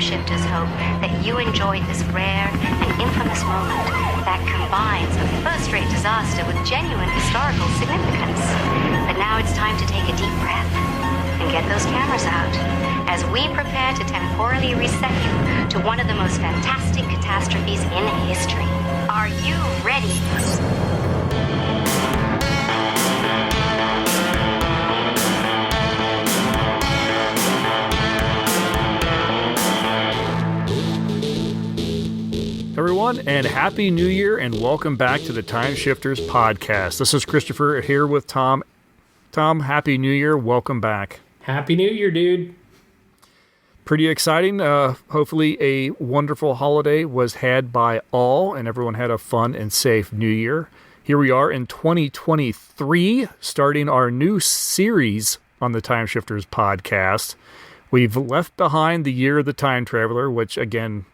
Timeshifters hope that you enjoyed this rare and infamous moment that combines a first-rate disaster with genuine historical significance. But now it's time to take a deep breath and get those cameras out as we prepare to temporally reset you to one of the most fantastic catastrophes in history. Are you ready? Everyone, and Happy New Year, and welcome back to the Time Shifters podcast. This is Christopher here with Tom. Tom, Happy New Year. Welcome back. Happy New Year, dude. Pretty exciting. Hopefully a wonderful holiday was had by all, and everyone had a fun and safe New Year. Here we are in 2023, starting our new series on the Time Shifters podcast. We've left behind the year of the time traveler, which, again,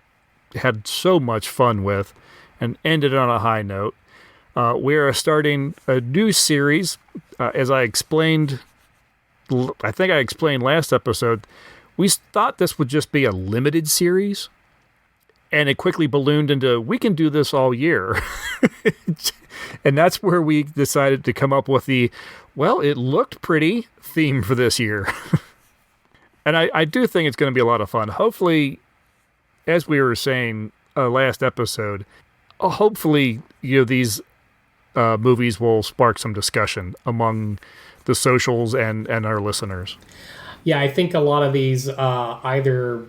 had so much fun with and ended on a high note. We are starting a new series. As I explained, I think I explained last episode, we thought this would just be a limited series, and it quickly ballooned into, we can do this all year. And that's where we decided to come up with the, well, it looked pretty theme for this year. And I do think it's going to be a lot of fun. Hopefully, as we were saying last episode, hopefully these movies will spark some discussion among the socials and our listeners. Yeah, I think a lot of these either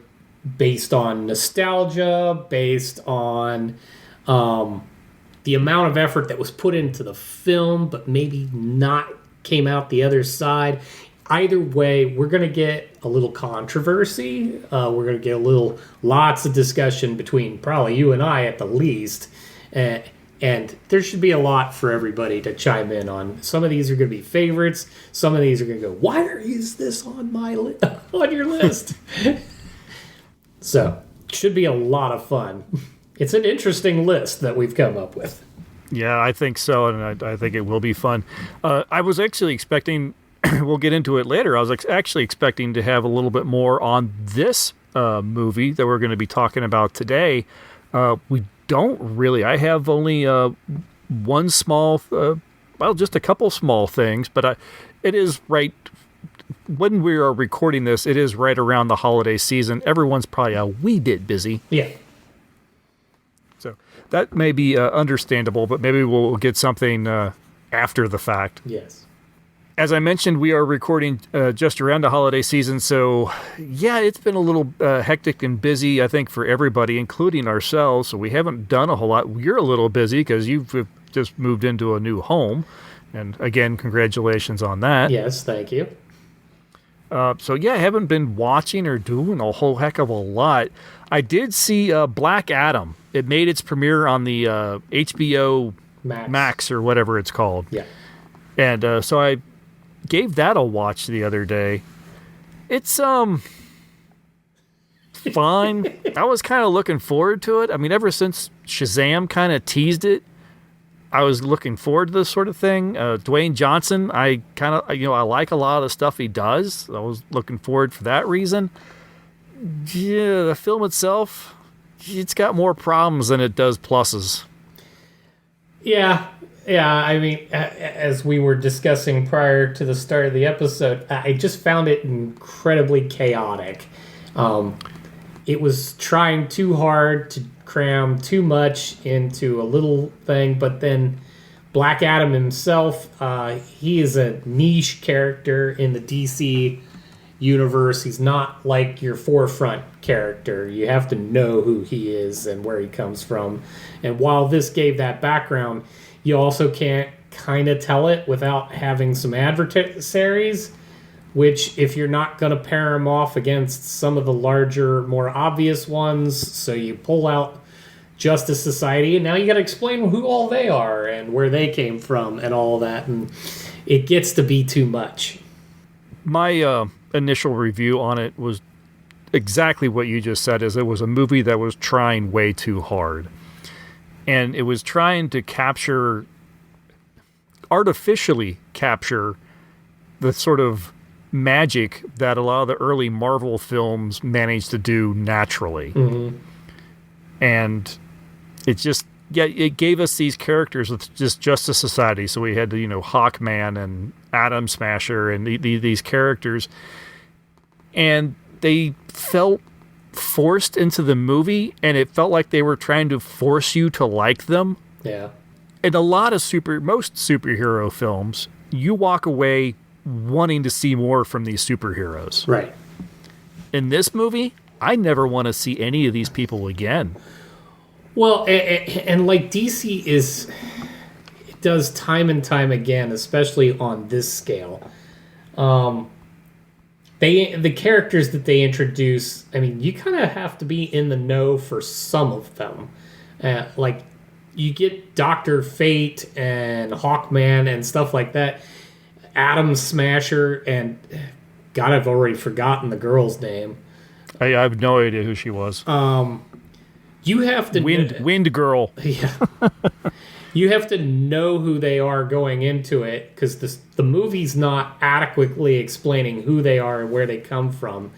based on nostalgia, based on the amount of effort that was put into the film, but maybe not came out the other side. Either way, we're going to get a little controversy. We're going to get lots of discussion between probably you and I at the least. And there should be a lot for everybody to chime in on. Some of these are going to be favorites. Some of these are going to go, why is this on on your list? So, it should be a lot of fun. It's an interesting list that we've come up with. Yeah, I think so, and I think it will be fun. I was actually expecting... we'll get into it later. I was actually expecting to have a little bit more on this movie that we're going to be talking about today. We don't really. I have only one small, just a couple small things, but it is right when we are recording this, it is right around the holiday season. Everyone's probably a wee bit busy. Yeah. So that may be understandable, but maybe we'll get something after the fact. Yes. As I mentioned, we are recording just around the holiday season, so yeah, it's been a little hectic and busy, I think, for everybody, including ourselves, so we haven't done a whole lot. You're a little busy because you've just moved into a new home, and again, congratulations on that. Yes, thank you. So yeah, I haven't been watching or doing a whole heck of a lot. I did see Black Adam. It made its premiere on the HBO Max or whatever it's called. Yeah. And so I gave that a watch the other day. It's fine. I was kind of looking forward to it. I mean, ever since Shazam kind of teased it, I was looking forward to this sort of thing. Dwayne Johnson, I kind of, I like a lot of the stuff he does. I was looking forward for that reason. Yeah, the film itself, it's got more problems than it does pluses. Yeah. Yeah, I mean, as we were discussing prior to the start of the episode, I just found it incredibly chaotic. It was trying too hard to cram too much into a little thing, but then Black Adam himself, he is a niche character in the DC universe. He's not like your forefront character. You have to know who he is and where he comes from. And while this gave that background, you also can't kind of tell it without having some adversaries, which if you're not going to pair them off against some of the larger, more obvious ones, so you pull out Justice Society, and now you got to explain who all they are and where they came from and all that, and it gets to be too much. My initial review on it was exactly what you just said, is it was a movie that was trying way too hard. And it was trying to artificially capture the sort of magic that a lot of the early Marvel films managed to do naturally. And it gave us these characters with just Justice Society. So we had, Hawkman and Atom Smasher and these characters. And they felt forced into the movie, and it felt like they were trying to force you to like them. Yeah. In most superhero films, you walk away wanting to see more from these superheroes. Right. In this movie, I never want to see any of these people again. Well, and like DC it does time and time again, especially on this scale. The characters that they introduce, I mean, you kind of have to be in the know for some of them. Like, you get Dr. Fate and Hawkman and stuff like that. Atom Smasher and... God, I've already forgotten the girl's name. I have no idea who she was. You have to... Wind Girl. Yeah. You have to know who they are going into it, because the movie's not adequately explaining who they are and where they come from.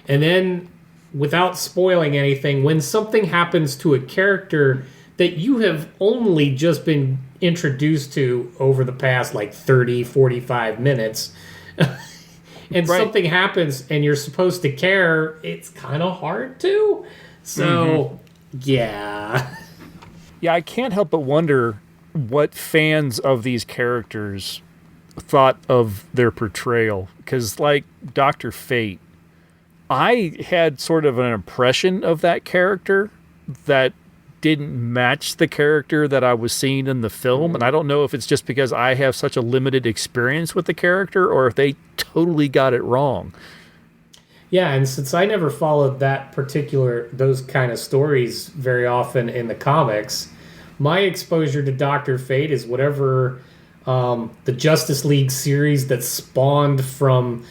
And then, without spoiling anything, when something happens to a character that you have only just been introduced to over the past, 30, 45 minutes, and something happens and you're supposed to care, it's kind of hard to. So, yeah. Yeah, I can't help but wonder what fans of these characters thought of their portrayal. Because, like Dr. Fate, I had sort of an impression of that character that didn't match the character that I was seeing in the film. And I don't know if it's just because I have such a limited experience with the character or if they totally got it wrong. Yeah, and since I never followed those kind of stories very often in the comics, my exposure to Dr. Fate is whatever the Justice League series that spawned from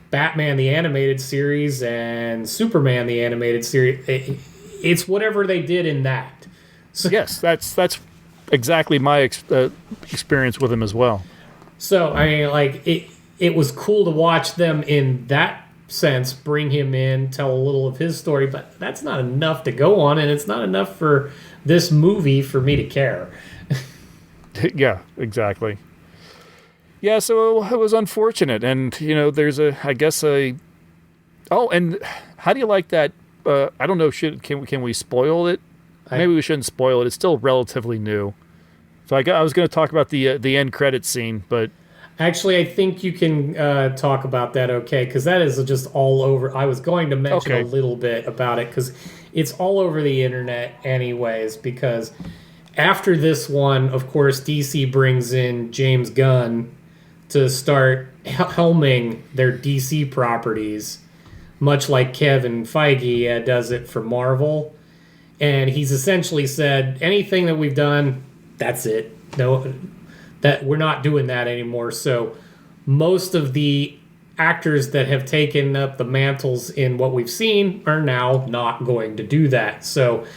Batman the Animated Series and Superman the Animated Series. It's whatever they did in that. So, yes, that's exactly my experience with him as well. So, I mean, it was cool to watch them in that sense, bring him in, tell a little of his story, but that's not enough to go on, and it's not enough for this movie for me to care. Yeah, exactly. Yeah, so it was unfortunate, and there's and how do you like that? I don't know. Can we spoil it? Maybe we shouldn't spoil it. It's still relatively new. So I was going to talk about the end credit scene, but actually, I think you can talk about that. Okay, because that is just all over. I was going to mention a little bit about it because it's all over the internet, anyways. Because after this one, of course, DC brings in James Gunn to start helming their DC properties, much like Kevin Feige does it for Marvel. And he's essentially said, anything that we've done, that's it. No, that we're not doing that anymore. So most of the actors that have taken up the mantles in what we've seen are now not going to do that. So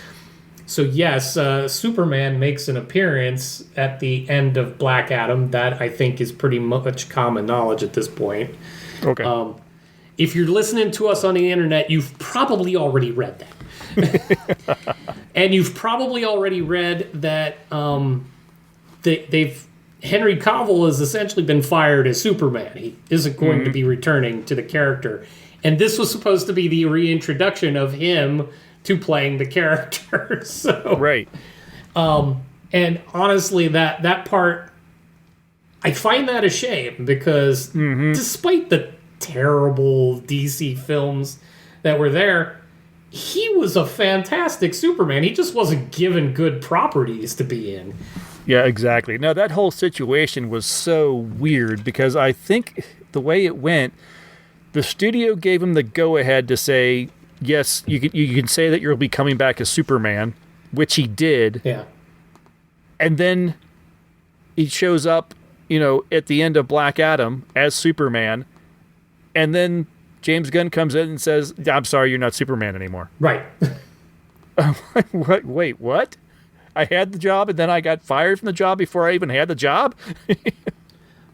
yes, Superman makes an appearance at the end of Black Adam. That, I think, is pretty much common knowledge at this point. Okay. If you're listening to us on the internet, you've probably already read that. And you've probably already read that Henry Cavill has essentially been fired as Superman. He isn't going to be returning to the character. And this was supposed to be the reintroduction of him to playing the character. So, right. And honestly, that part, I find that a shame because despite the terrible DC films that were there, he was a fantastic Superman. He just wasn't given good properties to be in. Yeah, exactly. Now, that whole situation was so weird because I think the way it went, the studio gave him the go-ahead to say, yes, you can say that you'll be coming back as Superman, which he did. Yeah. And then he shows up, at the end of Black Adam as Superman, and then James Gunn comes in and says, I'm sorry, you're not Superman anymore. Right. I'm like, what? Wait, what? I had the job and then I got fired from the job before I even had the job?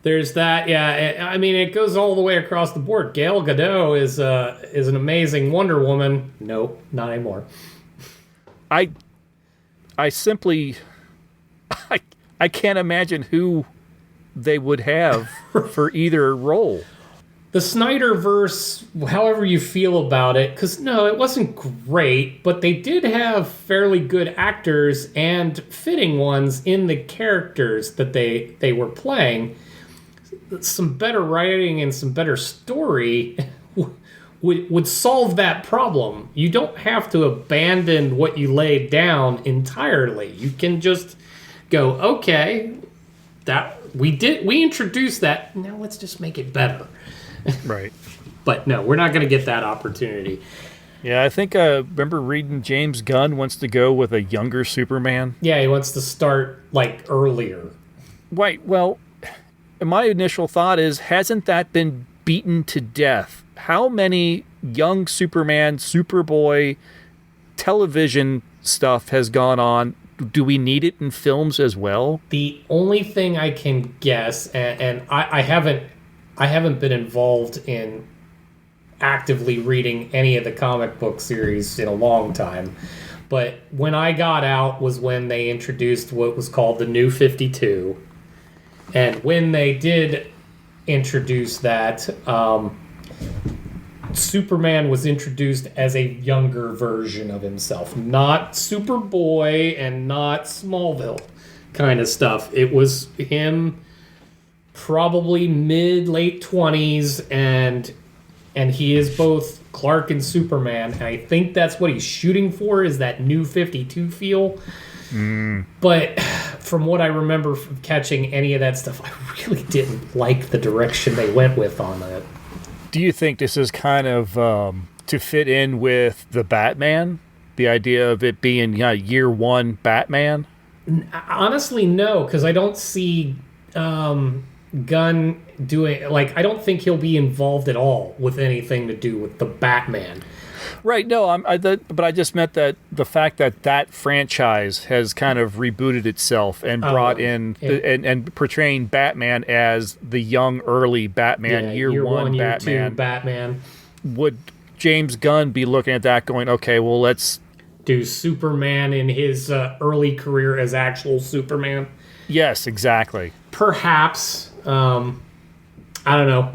There's that, yeah. I mean, it goes all the way across the board. Gal Gadot is an amazing Wonder Woman. Nope, not anymore. I simply, I can't imagine who they would have for either role. The Snyderverse, however you feel about it, because no, it wasn't great, but they did have fairly good actors and fitting ones in the characters that they were playing. Some better writing and some better story would solve that problem. You don't have to abandon what you laid down entirely. You can just go, okay, that we introduced that. Now let's just make it better. Right. But no, we're not going to get that opportunity. Yeah, I think remember reading James Gunn wants to go with a younger Superman. Yeah, he wants to start like earlier. Right. Well, my initial thought is, hasn't that been beaten to death? How many young Superman, Superboy television stuff has gone on? Do we need it in films as well? The only thing I can guess, and I haven't been involved in actively reading any of the comic book series in a long time, but when I got out was when they introduced what was called the New 52. And when they did introduce that, Superman was introduced as a younger version of himself. Not Superboy and not Smallville kind of stuff. It was him probably mid-late 20s, and he is both Clark and Superman. And I think that's what he's shooting for, is that New 52 feel. But from what I remember from catching any of that stuff, I really didn't like the direction they went with on it. Do you think this is kind of to fit in with the Batman? The idea of it being year one Batman? Honestly, no, because I don't see Gunn doing... Like, I don't think he'll be involved at all with anything to do with the Batman. Right, no, but I just meant that the fact that franchise has kind of rebooted itself and brought in and portraying Batman as the young early Batman, year one year Batman. Two Batman. Would James Gunn be looking at that going, okay, well, let's do Superman in his early career as actual Superman? Yes, exactly. Perhaps. I don't know.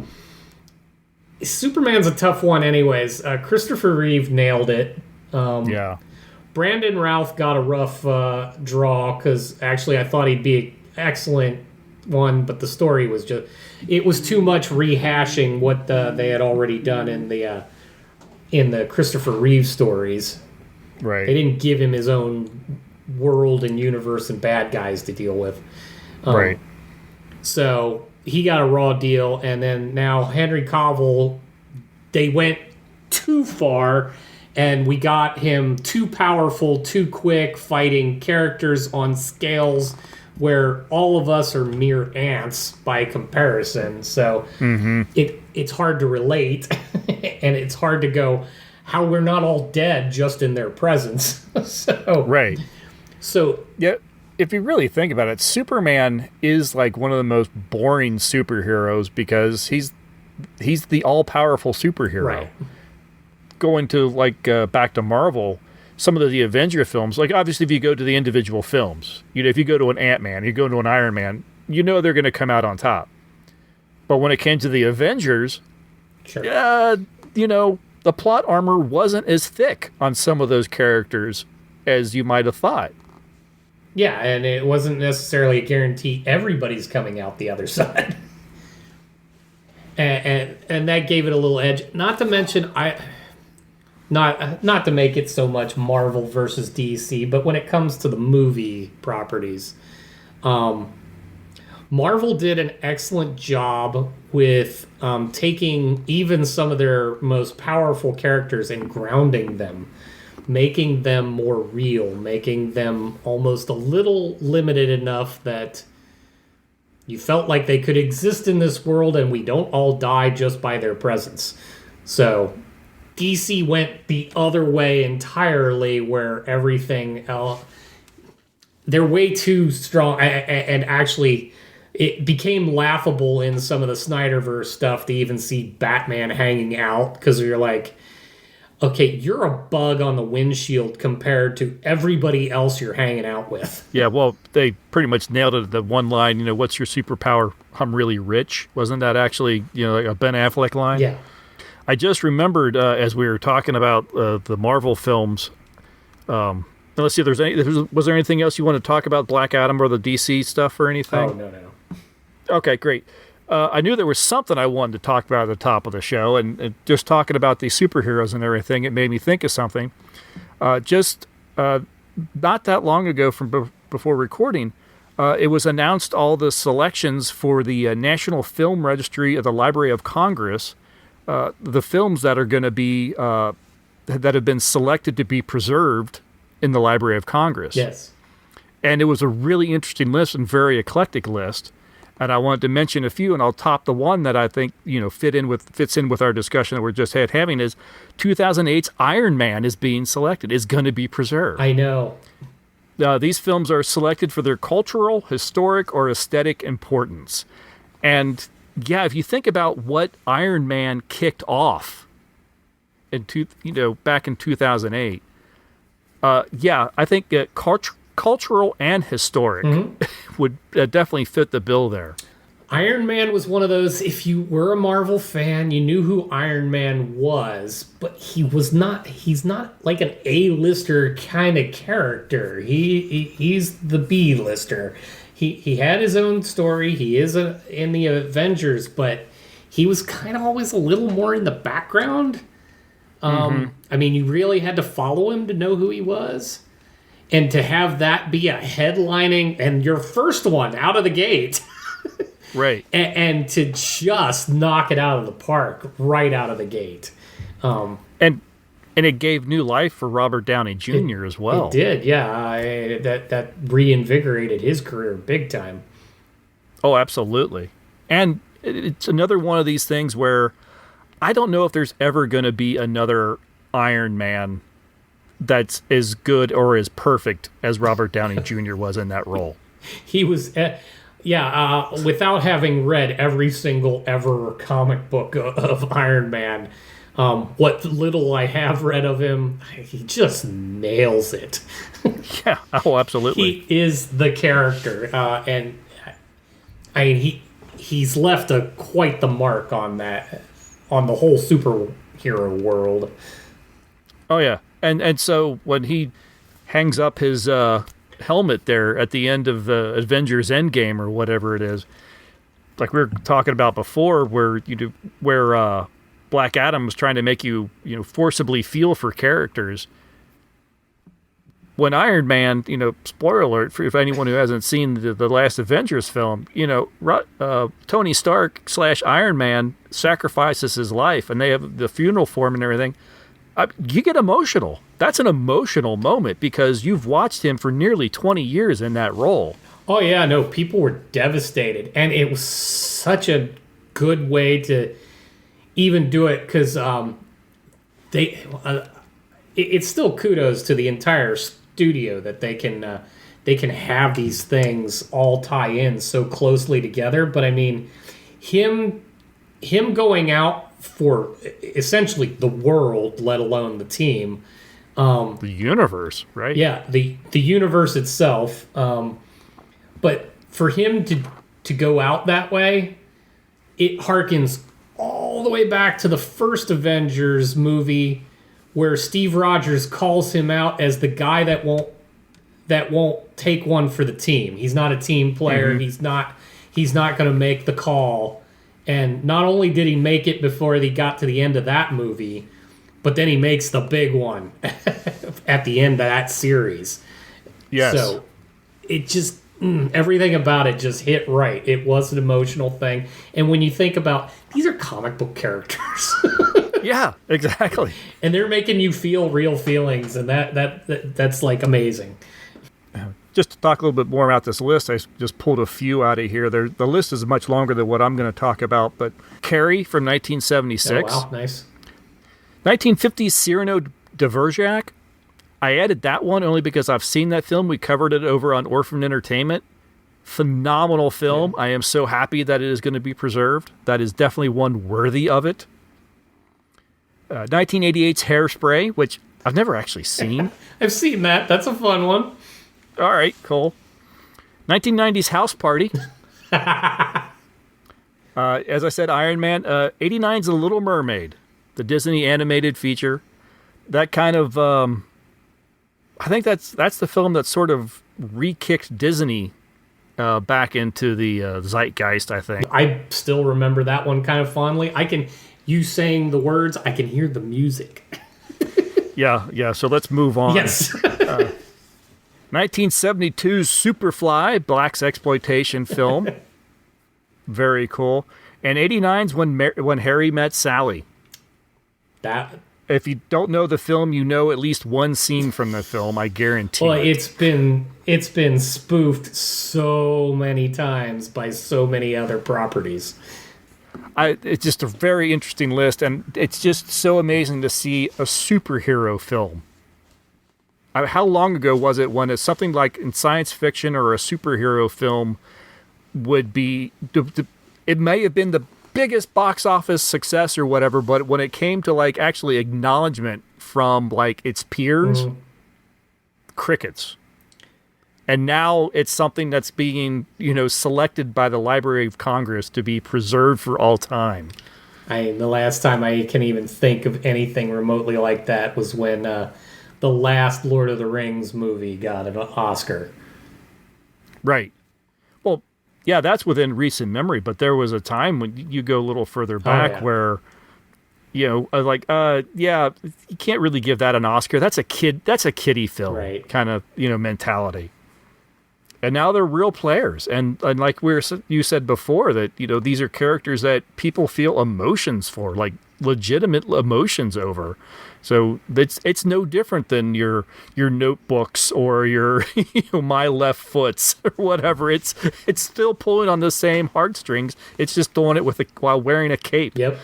Superman's a tough one anyways. Christopher Reeve nailed it. Yeah. Brandon Routh got a rough draw, because actually I thought he'd be an excellent one, but the story was just... It was too much rehashing what they had already done in the Christopher Reeve stories. Right. They didn't give him his own world and universe and bad guys to deal with. Right. So... he got a raw deal, and then now Henry Cavill, they went too far, and we got him too powerful, too quick, fighting characters on scales where all of us are mere ants by comparison. So it's hard to relate, and it's hard to go, how we're not all dead just in their presence. Right. So... yeah. If you really think about it, Superman is like one of the most boring superheroes because he's the all-powerful superhero. Right. Going to back to Marvel, some of the Avenger films, like obviously if you go to the individual films, if you go to an Ant-Man, you go to an Iron Man, they're going to come out on top. But when it came to the Avengers, sure. The plot armor wasn't as thick on some of those characters as you might have thought. Yeah, and it wasn't necessarily a guarantee everybody's coming out the other side. and that gave it a little edge. Not to mention, not to make it so much Marvel versus DC, but when it comes to the movie properties, Marvel did an excellent job with taking even some of their most powerful characters and grounding them, making them more real, making them almost a little limited enough that you felt like they could exist in this world and we don't all die just by their presence. So DC went the other way entirely, where everything else... They're way too strong, and actually it became laughable in some of the Snyderverse stuff to even see Batman hanging out, because you're like, okay, you're a bug on the windshield compared to everybody else you're hanging out with. Yeah, well, they pretty much nailed it. The one line, what's your superpower? I'm really rich. Wasn't that actually, like a Ben Affleck line? Yeah. I just remembered as we were talking about the Marvel films. Let's see if was there anything else you want to talk about Black Adam or the DC stuff or anything? Oh, no. Okay, great. I knew there was something I wanted to talk about at the top of the show, and just talking about the superheroes and everything, it made me think of something. Just not that long ago from before recording, it was announced all the selections for the National Film Registry of the Library of Congress, the films that are going to be, that have been selected to be preserved in the Library of Congress. Yes. And it was a really interesting list and very eclectic list. And I wanted to mention a few, and I'll top the one that I think fits in with our discussion that we're just having is 2008's Iron Man is being selected, is going to be preserved. I know. These films are selected for their cultural, historic, or aesthetic importance. And yeah, if you think about what Iron Man kicked off back in 2008, I think cultural and historic would definitely fit the bill there. Iron Man was one of those, if you were a Marvel fan, you knew who Iron Man was, but he's not like an A-lister kind of character. He's the B-lister. He had his own story. He is in the Avengers, but he was kind of always a little more in the background. I mean, you really had to follow him to know who he was. And to have that be a headlining and your first one out of the gate. Right. And to just knock it out of the park right out of the gate. And it gave new life for Robert Downey Jr. as well. It did, yeah. That reinvigorated his career big time. Oh, absolutely. And it's another one of these things where I don't know if there's ever going to be another Iron Man that's as good or as perfect as Robert Downey Jr. was in that role. He was, without having read every single ever comic book of Iron Man, what little I have read of him, he just nails it. Yeah, oh, absolutely. He is the character, and I mean, he's left quite the mark on the whole superhero world. Oh yeah. And so when he hangs up his helmet there at the end of the Avengers Endgame or whatever it is, like we were talking about before, where Black Adam was trying to make you forcibly feel for characters. When Iron Man, spoiler alert for anyone who hasn't seen the last Avengers film, Tony Stark / Iron Man sacrifices his life, and they have the funeral for him and everything. You get emotional. That's an emotional moment because you've watched him for nearly 20 years in that role. Oh, yeah, no, people were devastated. And it was such a good way to even do it because it's still kudos to the entire studio that they can have these things all tie in so closely together. But I mean, him going out for essentially the world, let alone the team. The universe, right? Yeah, the universe itself. But for him to go out that way, it harkens all the way back to the first Avengers movie where Steve Rogers calls him out as the guy that won't take one for the team. He's not a team player. Mm-hmm. He's not going to make the call. And not only did he make it before he got to the end of that movie, but then he makes the big one at the end of that series. Yes. So it just, everything about it just hit right. It was an emotional thing. And when you think about, these are comic book characters. Yeah, exactly. And they're making you feel real feelings, and that's like amazing. Just to talk a little bit more about this list, I just pulled a few out of here. The list is much longer than what I'm going to talk about, but Carrie from 1976. Oh, wow, nice. 1950's Cyrano de Bergerac. I added that one only because I've seen that film. We covered it over on Orphan Entertainment. Phenomenal film. Yeah. I am so happy that it is going to be preserved. That is definitely one worthy of it. 1988's Hairspray, which I've never actually seen. I've seen that. That's a fun one. All right, cool. 1990's House Party. As I said, Iron Man. 89's The Little Mermaid, the Disney animated feature. That kind of, I think that's the film that sort of re-kicked Disney back into the zeitgeist, I think. I still remember that one kind of fondly. You saying the words, I can hear the music. Yeah, so let's move on. Yes. 1972's Superfly, Black's exploitation film. Very cool. And 89's When Harry Met Sally. That. If you don't know the film, you know at least one scene from the film, I guarantee. Well, it's been spoofed so many times by so many other properties. It's just a very interesting list, and it's just so amazing to see a superhero film. How long ago was it when it's something like in science fiction or a superhero film would be... It may have been the biggest box office success or whatever, but when it came to like actually acknowledgement from like its peers, crickets. And now it's something that's being, selected by the Library of Congress to be preserved for all time. The last time I can even think of anything remotely like that was when the last Lord of the Rings movie got an Oscar. Right. Well, yeah, that's within recent memory, but there was a time when you go a little further back where, you can't really give that an Oscar. That's a kiddie film, right. Kind of, mentality. And now they're real players. And like you said before, that, these are characters that people feel emotions for, like legitimate emotions over. So it's no different than your notebooks or your My Left Foots or whatever. It's still pulling on the same heartstrings. It's just doing it while wearing a cape. Yep.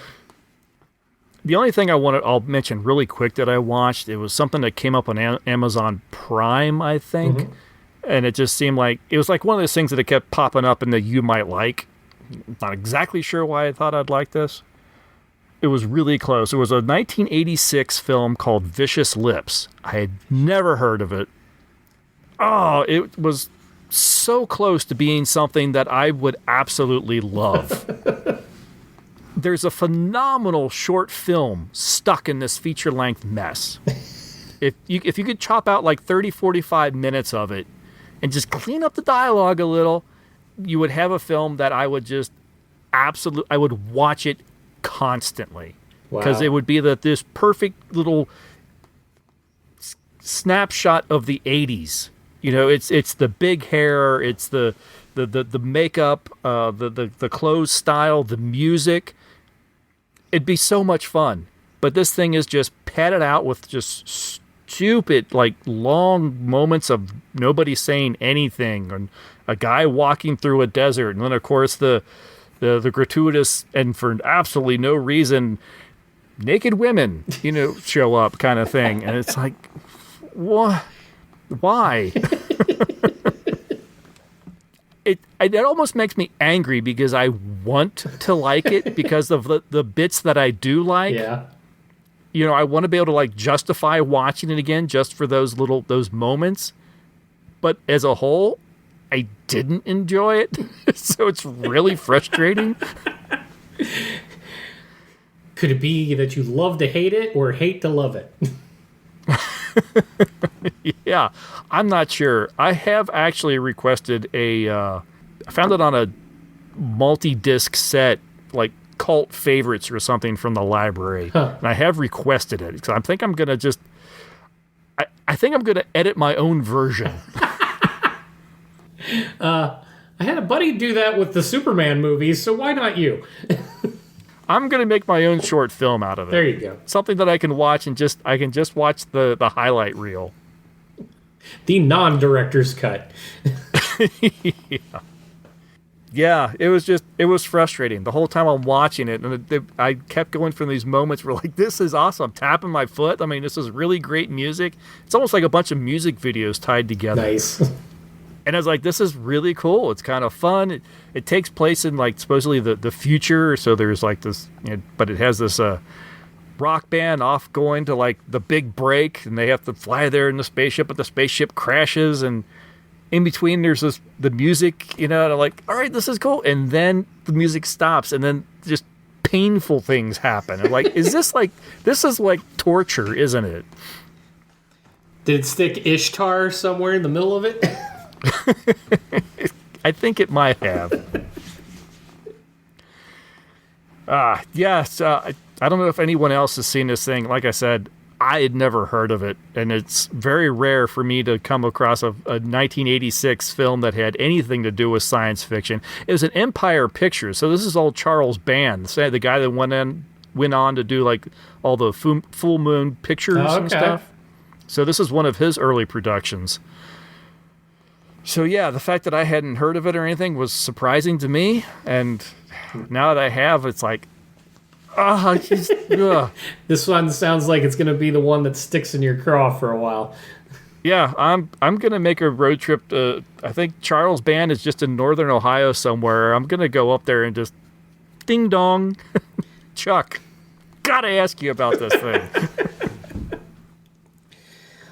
The only thing I'll mention really quick that I watched, it was something that came up on Amazon Prime, I think. Mm-hmm. And it just seemed like it was like one of those things that it kept popping up in the you might like. Not exactly sure why I thought I'd like this. It was really close. It was a 1986 film called Vicious Lips. I had never heard of it. Oh, it was so close to being something that I would absolutely love. There's a phenomenal short film stuck in this feature-length mess. If you could chop out like 30, 45 minutes of it and just clean up the dialogue a little, you would have a film that I would just I would watch it constantly. Because it would be this perfect little snapshot of the 80s. It's the big hair, it's the makeup, the clothes style, the music. It'd be so much fun. But this thing is just padded out with just stupid, like, long moments of nobody saying anything, and a guy walking through a desert, and then, of course, the gratuitous and for absolutely no reason naked women, show up kind of thing. And it's like, what? Why? It almost makes me angry because I want to like it because of the bits that I do like. Yeah. I want to be able to like justify watching it again just for those moments. But as a whole, I didn't enjoy it. So it's really frustrating. Could it be that you love to hate it or hate to love it? Yeah, I'm not sure. I have actually requested I found it on a multi-disc set, like cult favorites or something from the library. And I have requested it. So I think I'm going to I think I'm going to edit my own version. I had a buddy do that with the Superman movies, so why not you? I'm going to make my own short film out of it. There you go. Something that I can watch and I can just watch the highlight reel. The non-director's cut. Yeah, it was frustrating. The whole time I'm watching it, and I kept going from these moments where, like, this is awesome. I'm tapping my foot. I mean, this is really great music. It's almost like a bunch of music videos tied together. Nice. And And I was like, this is really cool. It's kind of fun. It takes place in like supposedly the future. So there's like this, but it has this rock band off going to like the big break, and they have to fly there in the spaceship, but the spaceship crashes, and in between there's the music, and I'm like, all right, this is cool. And then the music stops, and then just painful things happen. I'm like, is this is like torture, isn't it? Did it stick Ishtar somewhere in the middle of it? I think it might have. Yes. I don't know if anyone else has seen this thing. Like I said, I had never heard of it, and it's very rare for me to come across a 1986 film that had anything to do with science fiction. It was an Empire Pictures, so this is all Charles Band, the guy that went on to do like all the Full Moon Pictures and stuff. So this is one of his early productions. So yeah, the fact that I hadn't heard of it or anything was surprising to me, and now that I have, it's like, This one sounds like it's going to be the one that sticks in your craw for a while. Yeah, I'm going to make a road trip to, I think Charles Band is just in northern Ohio somewhere. I'm going to go up there and just ding dong. Chuck, gotta ask you about this thing.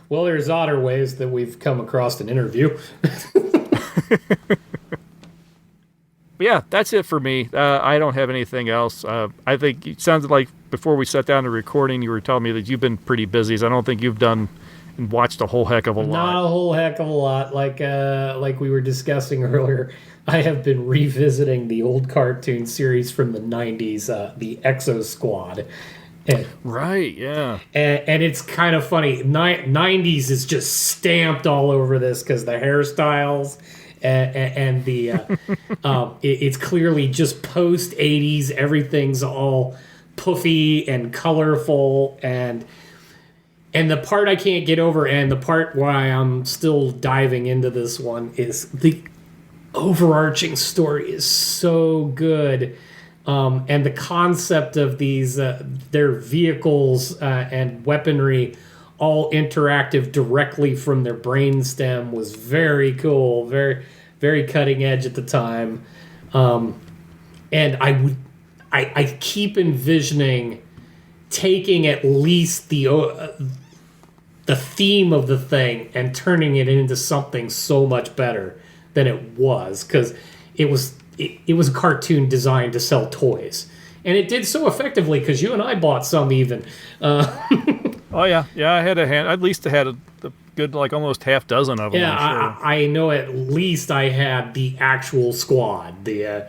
Well, there's odder ways that we've come across an interview. Yeah, that's it for me. I don't have anything else. I think it sounded like before we sat down to recording, you were telling me that you've been pretty busy. So I don't think you've done and watched a whole heck of a lot. Not a whole heck of a lot. Like we were discussing earlier, I have been revisiting the old cartoon series from the 90s, the Exo Squad. Right, yeah. And it's kind of funny. 90s is just stamped all over this because the hairstyles and the it's clearly just post 80s. Everything's all puffy and colorful, and the part I can't get over, and the part why I'm still diving into this one, is the overarching story is so good. And the concept of these their vehicles and weaponry all interactive directly from their brainstem was very cool, very, very cutting edge at the time. And I keep envisioning taking at least the theme of the thing and turning it into something so much better than it was, because it was a cartoon designed to sell toys. And it did so effectively because you and I bought some even. Oh, yeah. Yeah, I had at least had a good, like, almost half dozen of them. Yeah, I'm sure. I know at least I had the actual squad, the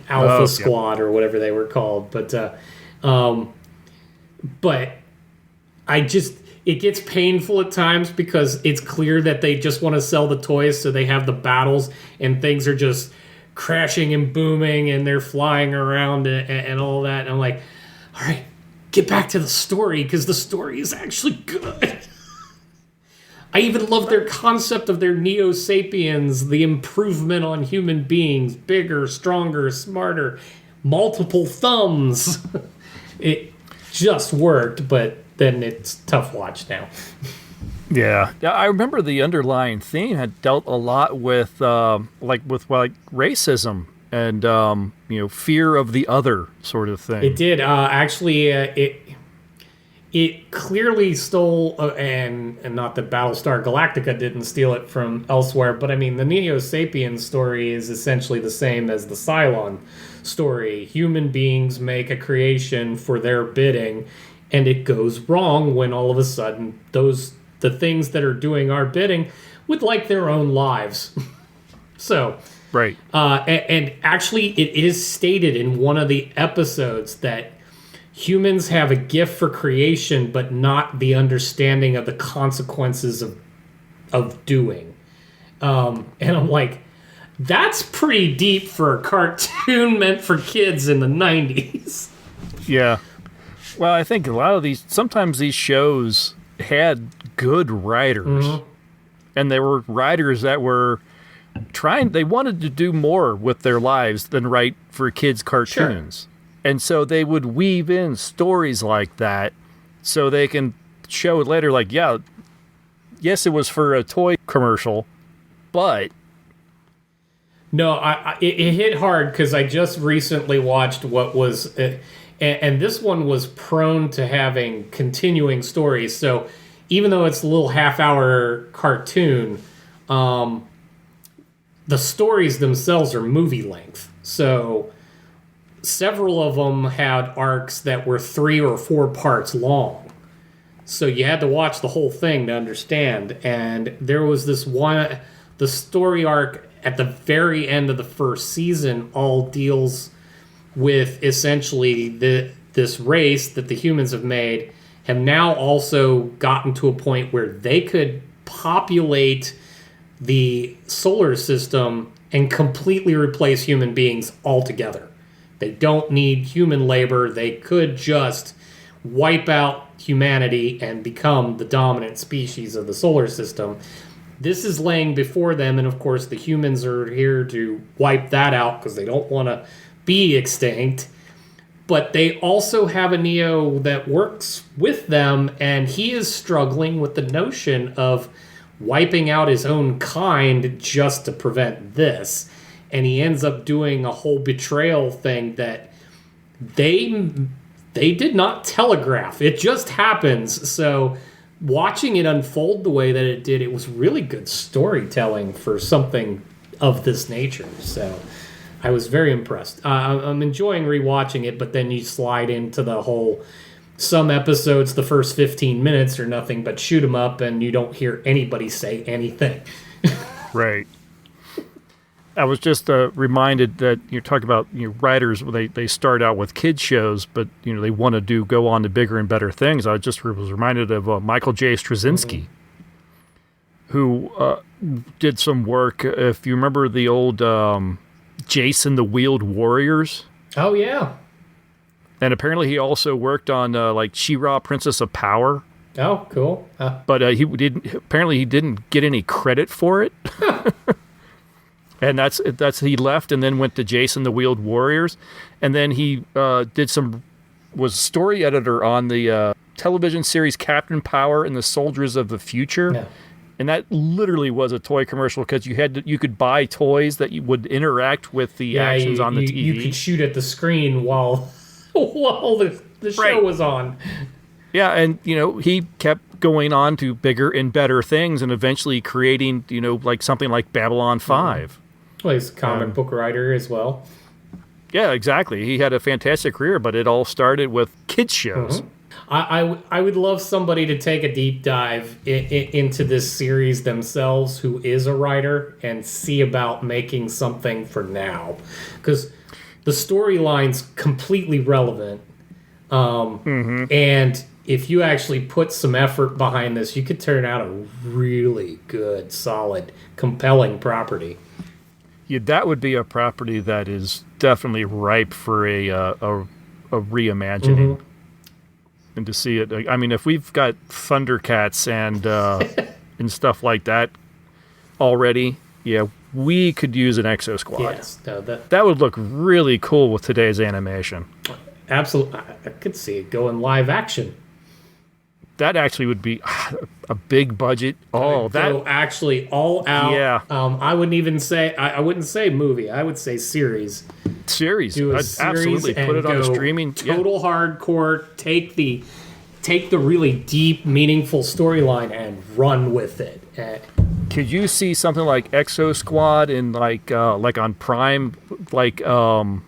Alpha Squad or whatever they were called. But it gets painful at times because it's clear that they just want to sell the toys, so they have the battles and things are just crashing and booming and they're flying around and all that. And I'm like, all right, get back to the story, because the story is actually good. I even love their concept of their Neo-Sapiens, the improvement on human beings, bigger, stronger, smarter, multiple thumbs. It just worked, but then it's tough watch now. Yeah, I remember the underlying theme had dealt a lot with racism and fear of the other sort of thing. It did actually. It clearly stole, and not that Battlestar Galactica didn't steal it from elsewhere, but I mean the Neo-Sapien story is essentially the same as the Cylon story. Human beings make a creation for their bidding, and it goes wrong when all of a sudden the things that are doing our bidding would like their own lives. So, right. And actually, it is stated in one of the episodes that humans have a gift for creation, but not the understanding of the consequences of doing. And I'm like, that's pretty deep for a cartoon meant for kids in the 90s. Yeah. Well, I think a lot of sometimes these shows had good writers. Mm-hmm. And they were writers that were they wanted to do more with their lives than write for kids' cartoons. Sure. And so they would weave in stories like that so they can show later, like, yes, it was for a toy commercial, but No, it hit hard because I just recently watched what was, and this one was prone to having continuing stories. So even though it's a little half-hour cartoon, the stories themselves are movie length. So several of them had arcs that were 3 or 4 parts long. So you had to watch the whole thing to understand. And there was this one, the story arc at the very end of the first season all deals with essentially this race that the humans have made have now also gotten to a point where they could populate the solar system and completely replace human beings altogether. They don't need human labor. They could just wipe out humanity and become the dominant species of the solar system. This is laying before them, and of course the humans are here to wipe that out because they don't want to be extinct. But they also have a Neo that works with them, and he is struggling with the notion of wiping out his own kind just to prevent this. And he ends up doing a whole betrayal thing that they did not telegraph. It just happens. So watching it unfold the way that it did, it was really good storytelling for something of this nature. So I was very impressed. I'm enjoying rewatching it, but then you slide into the whole, some episodes, the first 15 minutes are nothing but shoot 'em up, and you don't hear anybody say anything. Right. I was just reminded that you're talking about writers. They start out with kid shows, but they want to go on to bigger and better things. I just was reminded of Michael J. Straczynski, who did some work. If you remember the old Jason the Wheeled Warriors. Oh yeah. And apparently he also worked on like She-Ra, Princess of Power. Oh, cool. But he didn't get any credit for it. And that's he left and then went to Jason the Wheeled Warriors, and then he was story editor on the television series Captain Power and the Soldiers of the Future. Yeah. And that literally was a toy commercial because you could buy toys that you would interact with the actions on the TV. You could shoot at the screen while the show was on. Yeah, and he kept going on to bigger and better things, and eventually creating like something like Babylon 5. Well, he's a comic book writer as well. Yeah, exactly. He had a fantastic career, but it all started with kids shows. Mm-hmm. I would love somebody to take a deep dive into this series themselves who is a writer and see about making something for now. Because the storyline's completely relevant. And if you actually put some effort behind this, you could turn out a really good, solid, compelling property. Yeah, that would be a property that is definitely ripe for a reimagining. And to see it, I mean, if we've got Thundercats and stuff like that already, yeah, we could use an Exo Squad. Yes, no, that would look really cool with today's animation. Absolutely, I could see it going live action. That actually would be a big budget. Go actually all out. Yeah. I wouldn't even say I wouldn't say movie. I would say series. Series. Do a I'd series absolutely put it on a streaming. Total hardcore. Take the really deep, meaningful storyline and run with it. Could you see something like Exo Squad in like on Prime, like The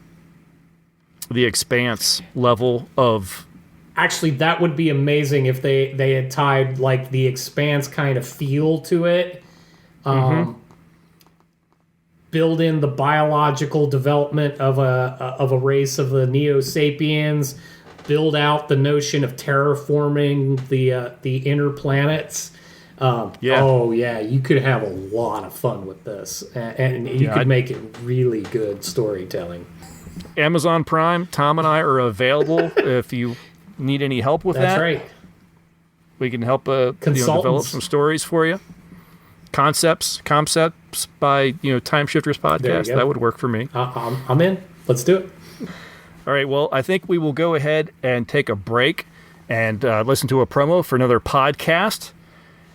Expanse level of? Actually, that would be amazing if they had tied like the Expanse kind of feel to it. Build in the biological development of a race of the Neo Sapiens. Build out the notion of terraforming the inner planets. Oh yeah, you could have a lot of fun with this, and you could make it really good storytelling. Amazon Prime, Tom and I are available if you need any help with that. That's right. We can help develop some stories for you. Concepts by Time Shifters Podcast. That would work for me. I'm in. Let's do it. All right. Well, I think we will go ahead and take a break and listen to a promo for another podcast.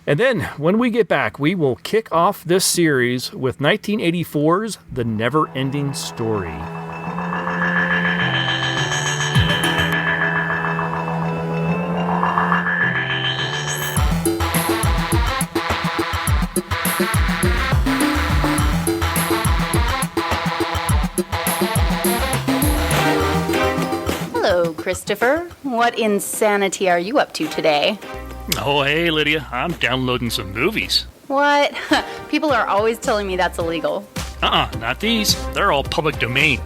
And then, when we get back, we will kick off this series with 1984's The NeverEnding Story. Hello, Christopher. What insanity are you up to today? Oh, hey, Lydia. I'm downloading some movies. What? People are always telling me that's illegal. Not these. They're all public domain.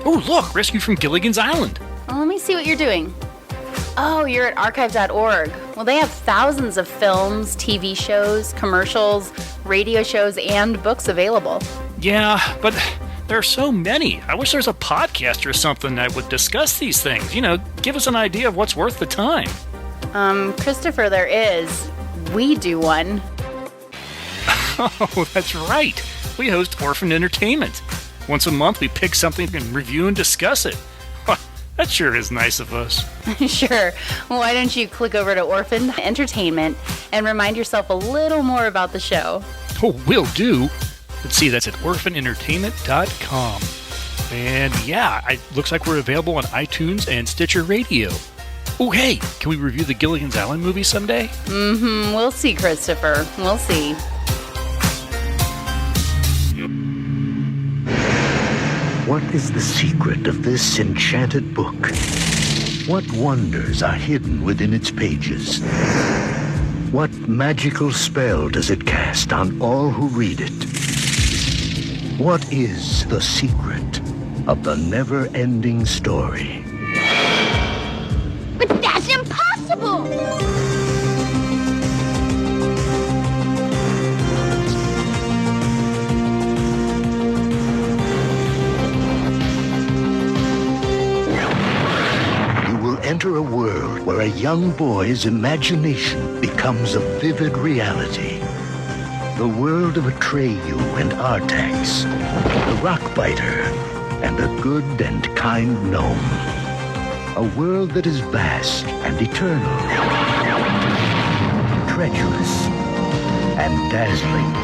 Oh, look, Rescue from Gilligan's Island. Well, let me see what you're doing. Oh, you're at archive.org. Well, they have thousands of films, TV shows, commercials, radio shows, and books available. Yeah, but there are so many. I wish there was a podcast or something that would discuss these things. You know, give us an idea of what's worth the time. Christopher, there is. We do one. Oh, that's right. We host Orphan Entertainment. Once a month, we pick something and review and discuss it. That sure is nice of us. Sure. Well, why don't you click over to Orphan Entertainment and remind yourself a little more about the show? Oh, will do. Let's see, that's at orphanentertainment.com. And yeah, it looks like we're available on iTunes and Stitcher Radio. Oh, hey, can we review the Gilligan's Island movie someday? We'll see, Christopher. We'll see. What is the secret of this enchanted book? What wonders are hidden within its pages? What magical spell does it cast on all who read it? What is the secret of the never-ending story? But that's impossible! You will enter a world where a young boy's imagination becomes a vivid reality. The world of Atreyu and Artax, the Rockbiter, and the good and kind gnome. A world that is vast and eternal, treacherous and dazzling,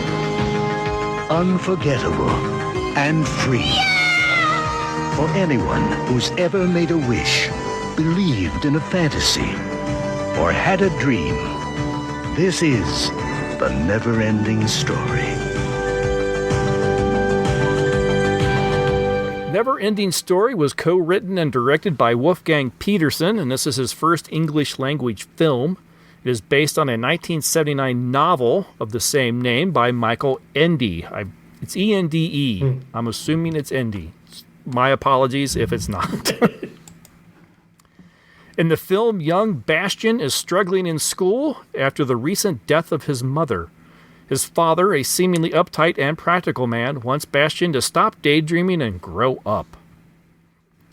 unforgettable and free. For anyone who's ever made a wish, believed in a fantasy, or had a dream, this is the NeverEnding Story. NeverEnding Story was co-written and directed by Wolfgang Petersen, and this is his first English-language film. It is based on a 1979 novel of the same name by Michael Ende. It's E-N-D-E. I'm assuming it's Ende. My apologies if it's not. In the film, young Bastian is struggling in school after the recent death of his mother. His father, a seemingly uptight and practical man, wants Bastian to stop daydreaming and grow up.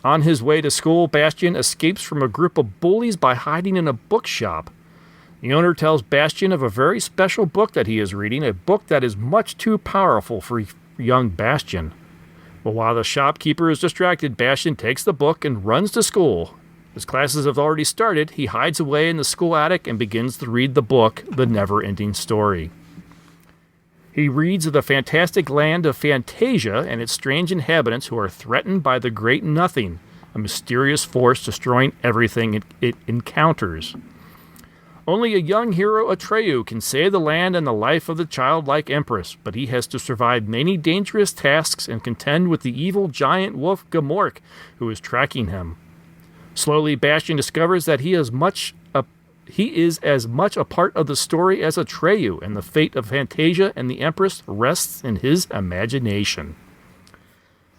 On his way to school, Bastian escapes from a group of bullies by hiding in a bookshop. The owner tells Bastian of a very special book that he is reading, a book that is much too powerful for young Bastian. But while the shopkeeper is distracted, Bastian takes the book and runs to school. His classes have already started. He hides away in the school attic and begins to read the book, The Never-Ending Story. He reads of the fantastic land of Fantasia and its strange inhabitants who are threatened by the Great Nothing, a mysterious force destroying everything it encounters. Only a young hero, Atreyu, can save the land and the life of the childlike empress, but he has to survive many dangerous tasks and contend with the evil giant wolf Gamork, who is tracking him. Slowly, Bastian discovers that he is as much a part of the story as Atreyu, and the fate of Fantasia and the Empress rests in his imagination.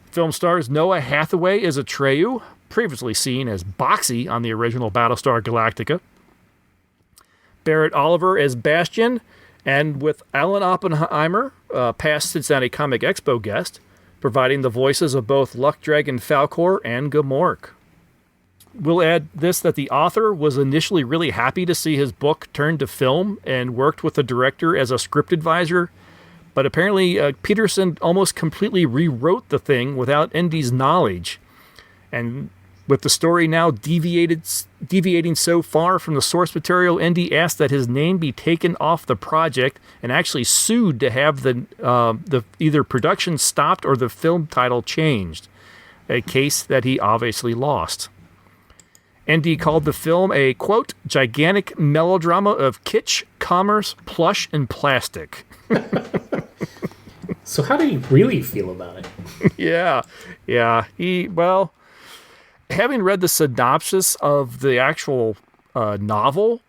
Film stars Noah Hathaway as Atreyu, previously seen as Boxy on the original Battlestar Galactica. Barrett Oliver as Bastian, and with Alan Oppenheimer, past Cincinnati Comic Expo guest, providing the voices of both Luck Dragon Falcor and Gamork. We'll add this, that the author was initially really happy to see his book turned to film and worked with the director as a script advisor, but apparently Petersen almost completely rewrote the thing without Ende's knowledge. And With the story now deviating so far from the source material, Indy asked that his name be taken off the project and actually sued to have the either production stopped or the film title changed, a case that he obviously lost. Indy called the film a, quote, gigantic melodrama of kitsch, commerce, plush, and plastic. So how did he really feel about it? Yeah. Having read the synopsis of the actual novel,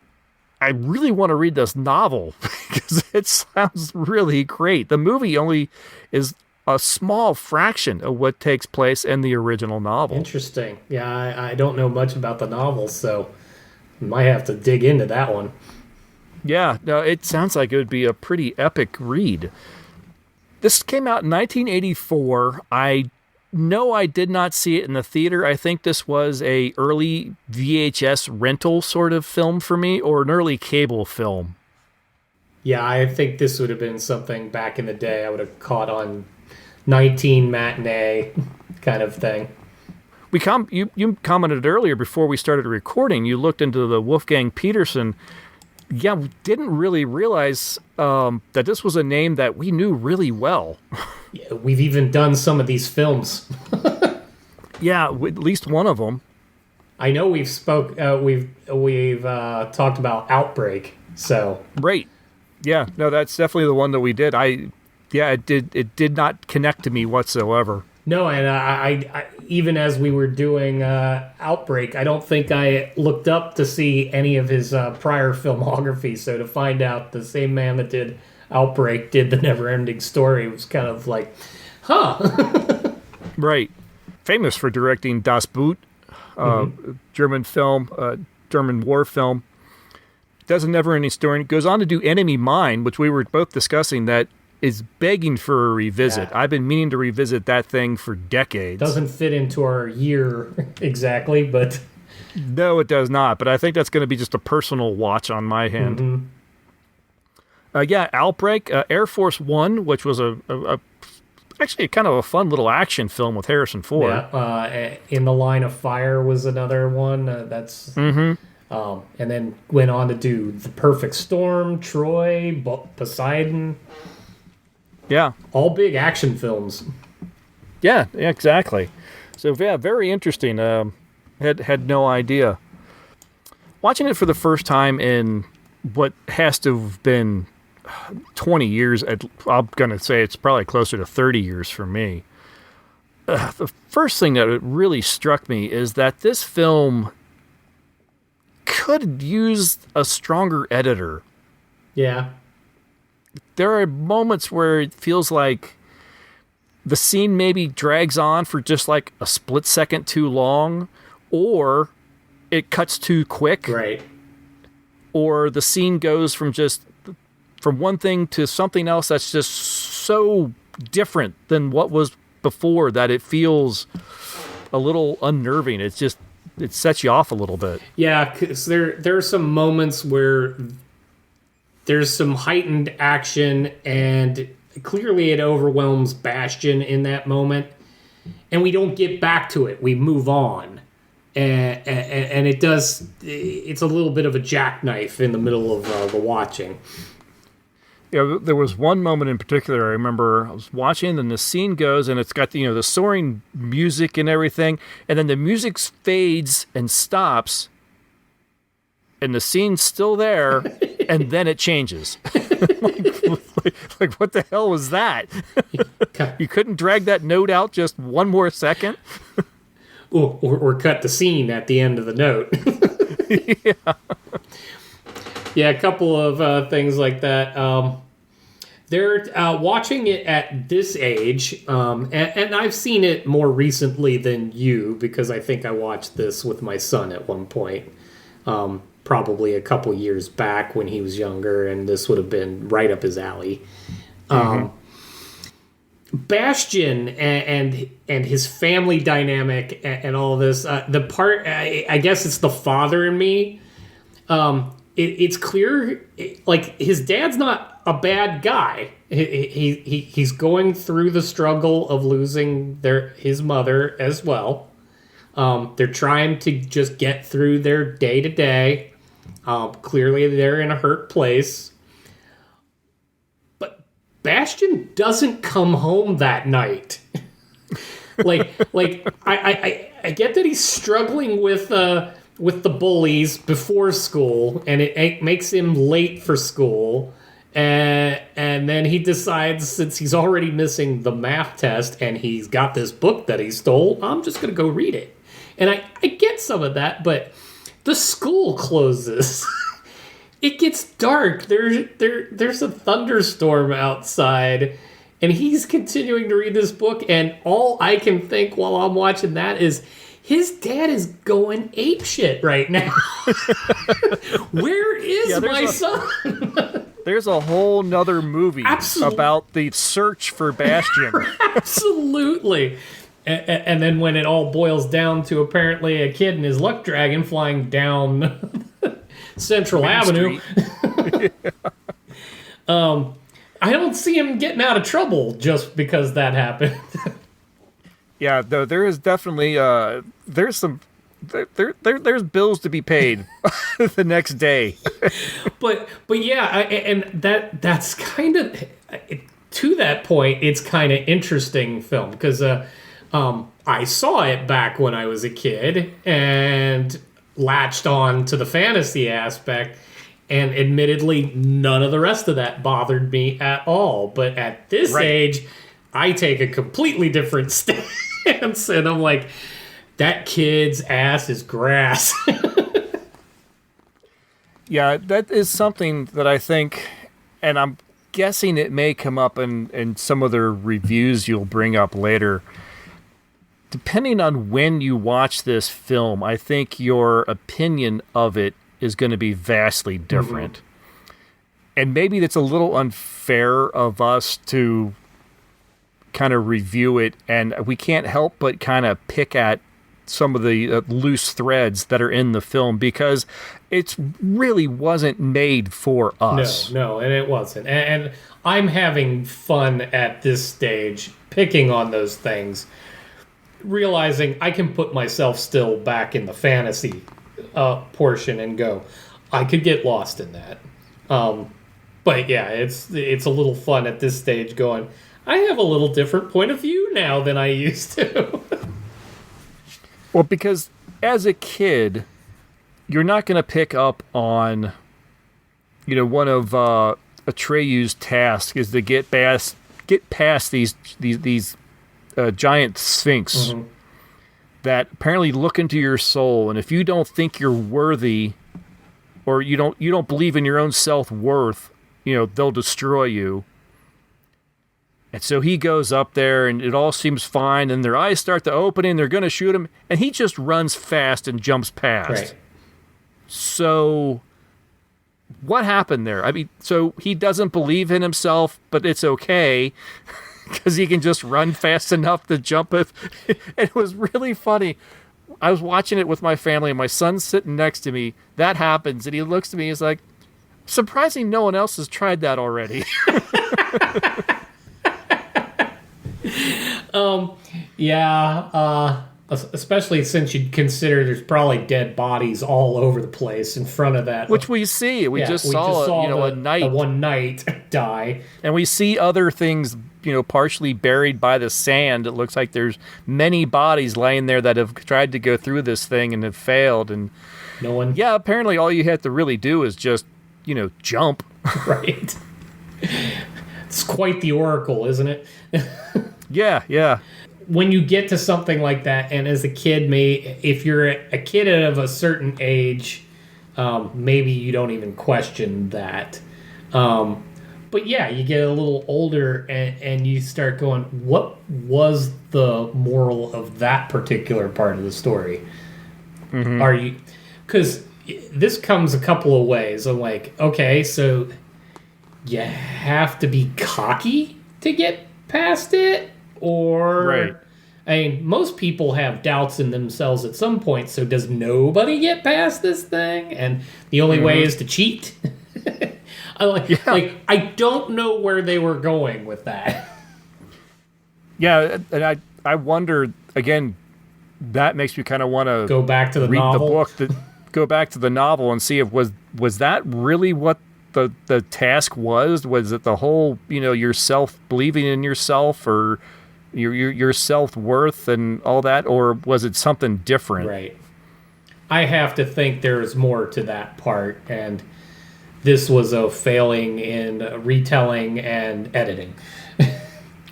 I really want to read this novel because it sounds really great. The movie only is a small fraction of what takes place in the original novel. Interesting. Yeah, I don't know much about the novel, so might have to dig into that one. Yeah, no, it sounds like it would be a pretty epic read. This came out in 1984. I know I did not see it in the theater. I think this was a early VHS rental sort of film for me, or an early cable film. Yeah, I think this would have been something back in the day I would have caught on 19 matinee kind of thing. You commented earlier before we started recording, you looked into the Wolfgang Petersen. Yeah, we didn't really realize that this was a name that we knew really well. Yeah, we've even done some of these films. Yeah, at least one of them. I know we've talked about Outbreak. So right, yeah, no, that's definitely the one that we did. It did not connect to me whatsoever. No, and I even as we were doing Outbreak, I don't think I looked up to see any of his prior filmography. So to find out the same man that did Outbreak did the NeverEnding Story was kind of like, huh. Right. Famous for directing Das Boot, German film, German war film. Does a NeverEnding Story. Goes on to do Enemy Mine, which we were both discussing, that is begging for a revisit. Yeah. I've been meaning to revisit that thing for decades. Doesn't fit into our year exactly, but... No, it does not. But I think that's going to be just a personal watch on my hand. Mm-hmm. Outbreak, Air Force One, which was actually kind of a fun little action film with Harrison Ford. Yeah, In the Line of Fire was another one. That's... Mm-hmm. And then went on to do The Perfect Storm, Troy, Poseidon. Yeah. All big action films. Yeah, exactly. So, yeah, very interesting. Had no idea. Watching it for the first time in what has to have been 20 years, I'm going to say it's probably closer to 30 years for me. The first thing that really struck me is that this film could use a stronger editor. Yeah. There are moments where it feels like the scene maybe drags on for just like a split second too long, or it cuts too quick. Right. Or the scene goes from one thing to something else that's just so different than what was before that it feels a little unnerving. It sets you off a little bit. Yeah, because there are some moments where there's some heightened action, and clearly it overwhelms Bastion in that moment, and we don't get back to it. We move on, and it does. It's a little bit of a jackknife in the middle of the watching. Yeah, there was one moment in particular I remember I was watching, and the scene goes, and it's got the soaring music and everything, and then the music fades and stops, and the scene's still there, and then it changes. like what the hell was that? You couldn't drag that note out just one more second? Or cut the scene at the end of the note. Yeah. Yeah, a couple of things like that. They're watching it at this age, and I've seen it more recently than you, because I think I watched this with my son at one point, probably a couple years back when he was younger, and this would have been right up his alley. Bastion and his family dynamic and all this, the part, I guess it's the father in me. It's clear, like, his dad's not a bad guy. He's going through the struggle of losing his mother as well. They're trying to just get through their day to day. Clearly, they're in a hurt place. But Bastion doesn't come home that night. I get that he's struggling with the bullies before school, and it makes him late for school. And then he decides, since he's already missing the math test and he's got this book that he stole, I'm just going to go read it. And I get some of that, but the school closes. It gets dark. There's a thunderstorm outside, and he's continuing to read this book, and all I can think while I'm watching that is, his dad is going apeshit right now. Where is my son? There's a whole nother movie Absolutely. about the search for Bastion. Absolutely. And then when it all boils down to apparently a kid and his luck dragon flying down Central Avenue, I don't see him getting out of trouble just because that happened. Yeah, though there is definitely there's bills to be paid the next day. but yeah, that's kind of, to that point, it's kind of interesting film because I saw it back when I was a kid and latched on to the fantasy aspect, and admittedly none of the rest of that bothered me at all. But at this age, I take a completely different stance, and I'm like, that kid's ass is grass. Yeah, that is something that I think, and I'm guessing it may come up in some of the reviews you'll bring up later. Depending on when you watch this film, I think your opinion of it is going to be vastly different. Mm-hmm. And maybe that's a little unfair of us to kind of review it, and we can't help but kind of pick at some of the loose threads that are in the film because it really wasn't made for us. No, and it wasn't. And I'm having fun at this stage picking on those things, realizing I can put myself still back in the fantasy portion and go, I could get lost in that. But yeah, it's a little fun at this stage going, I have a little different point of view now than I used to. Well, because as a kid, you're not going to pick up on, one of Atreyu's tasks is to get past these giant sphinx that apparently look into your soul, and if you don't think you're worthy, or you don't believe in your own self-worth, they'll destroy you. And so he goes up there, and it all seems fine, and their eyes start to open, and they're going to shoot him, and he just runs fast and jumps past. Right. So what happened there? I mean, so he doesn't believe in himself, but it's okay because he can just run fast enough to jump it. It was really funny. I was watching it with my family, and my son's sitting next to me. That happens, and he looks at me, he's like, surprising no one else has tried that already. Especially since you'd consider there's probably dead bodies all over the place in front of that. Which we see. We just saw a knight. The one knight die. And we see other things, partially buried by the sand. It looks like there's many bodies laying there that have tried to go through this thing and have failed. And no one. Yeah, apparently all you have to really do is just, jump. Right. It's quite the oracle, isn't it? Yeah. When you get to something like that, and as a kid, if you're a kid of a certain age, maybe you don't even question that. But yeah, you get a little older, and you start going, what was the moral of that particular part of the story? Mm-hmm. Because this comes a couple of ways. I'm like, okay, so you have to be cocky to get past it? Or, right. I mean, most people have doubts in themselves at some point, so does nobody get past this thing? And the only way is to cheat? I don't know where they were going with that. Yeah, and I wonder, again, that makes me kind of want to Go back to the read novel. the book, go back to the novel and see if was that really what the task was? Was it the whole, yourself believing in yourself or your self-worth and all that, or was it something different? Right. I have to think there's more to that part, and this was a failing in retelling and editing.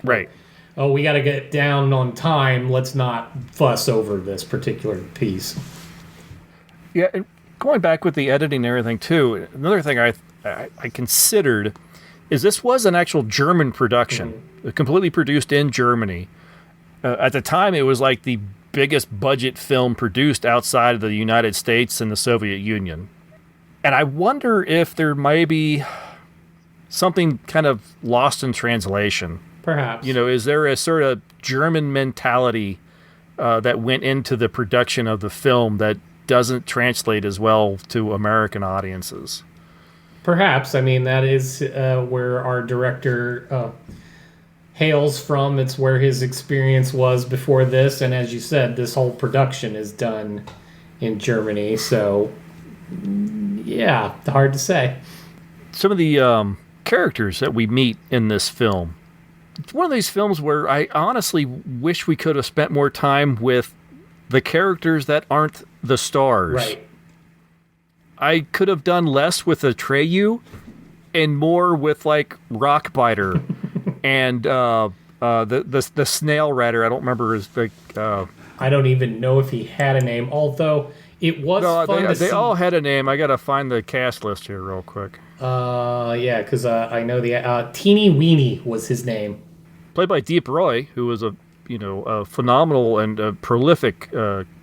Right. Oh, we got to get down on time. Let's not fuss over this particular piece. Yeah, and going back with the editing and everything too, another thing I considered is this was an actual German production, completely produced in Germany. At the time, it was like the biggest budget film produced outside of the United States and the Soviet Union. And I wonder if there may be something kind of lost in translation. Perhaps. Is there a sort of German mentality that went into the production of the film that doesn't translate as well to American audiences? Perhaps. I mean, that is where our director hails from. It's where his experience was before this. And as you said, this whole production is done in Germany. So, yeah, hard to say. Some of the characters that we meet in this film, it's one of these films where I honestly wish we could have spent more time with the characters that aren't the stars. Right. I could have done less with Atreyu and more with like Rockbiter and the snail rider. I don't remember his I don't even know if he had a name, although it was fun to see. They all had a name. I gotta find the cast list here real quick. Yeah, because I know the Teeny Weeny was his name. Played by Deep Roy, who was a phenomenal and prolific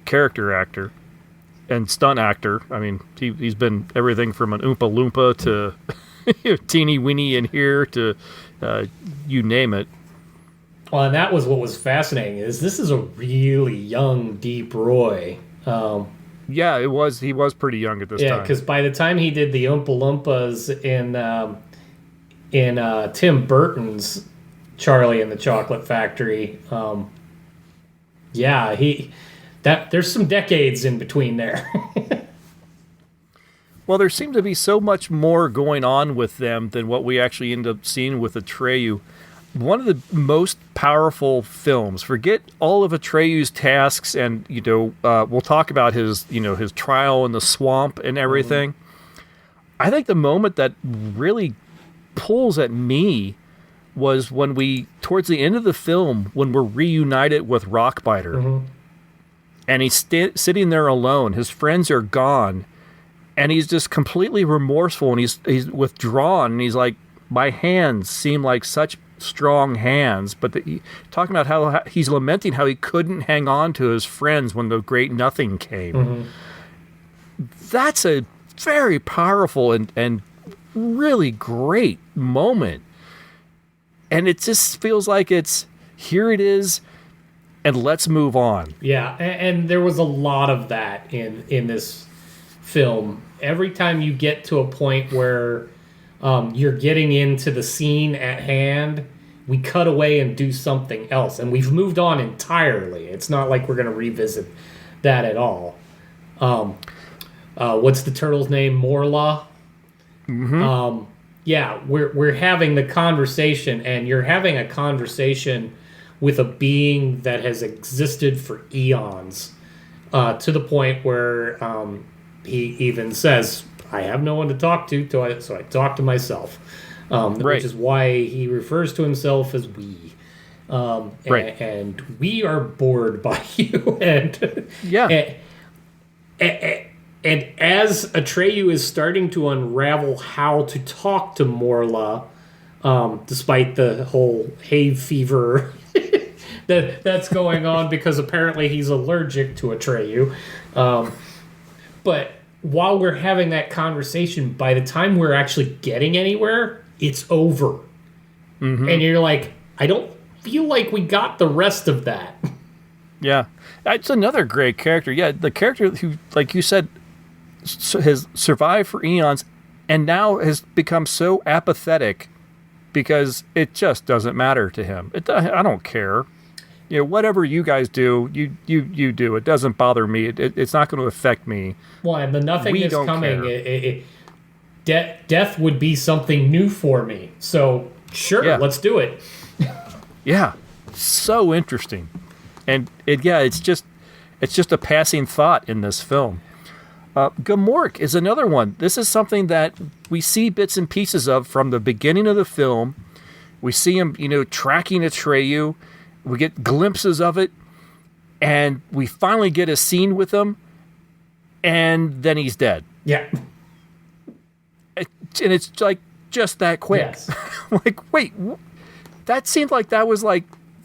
character actor and stunt actor. I mean, he's been everything from an Oompa Loompa to Teeny Weeny in here to you name it. Well, and that was what was fascinating. This is a really young Deep Roy. Yeah, it was. He was pretty young at this time. Yeah, because by the time he did the Oompa Loompas in Tim Burton's Charlie and the Chocolate Factory, there's some decades in between there. Well, there seemed to be so much more going on with them than what we actually end up seeing with Atreyu. One of the most powerful films. Forget all of Atreyu's tasks, and we'll talk about his trial in the swamp and everything. I think the moment that really pulls at me was when towards the end of the film, when we're reunited with Rockbiter, and he's sitting there alone. His friends are gone, and he's just completely remorseful, and he's withdrawn, and he's like, my hands seem like such strong hands, but talking about how he's lamenting how he couldn't hang on to his friends when the great nothing came. That's a very powerful and really great moment, and it just feels like here it is, and let's move on. Yeah, and there was a lot of that in this film. Every time you get to a point where you're getting into the scene at hand, we cut away and do something else. And we've moved on entirely. It's not like we're going to revisit that at all. What's the turtle's name? Morla? Yeah, we're having the conversation, and you're having a conversation with a being that has existed for eons, to the point where he even says, I have no one to talk to, so I talk to myself. Which is why he refers to himself as we. And we are bored by you. And and as Atreyu is starting to unravel how to talk to Morla, despite the whole hay fever that's going on, because apparently he's allergic to Atreyu. But while we're having that conversation, by the time we're actually getting anywhere, it's over. And you're like, I don't feel like we got the rest of that. Yeah. It's another great character. Yeah, the character who, like you said, has survived for eons and now has become so apathetic because it just doesn't matter to him. I don't care. whatever you guys do, you do. It doesn't bother me. It's not going to affect me. Well, and the nothing We is don't coming. care. Death would be something new for me. So sure, Yeah. let's do it. Yeah, so interesting, and it's just a passing thought in this film. Gamork is another one. This is something that we see bits and pieces of from the beginning of the film. We see him, tracking Atreyu. We get glimpses of it, and we finally get a scene with him, and then he's dead. Yeah. And it's like just that quick. Yes. Like, wait, that seemed like that was like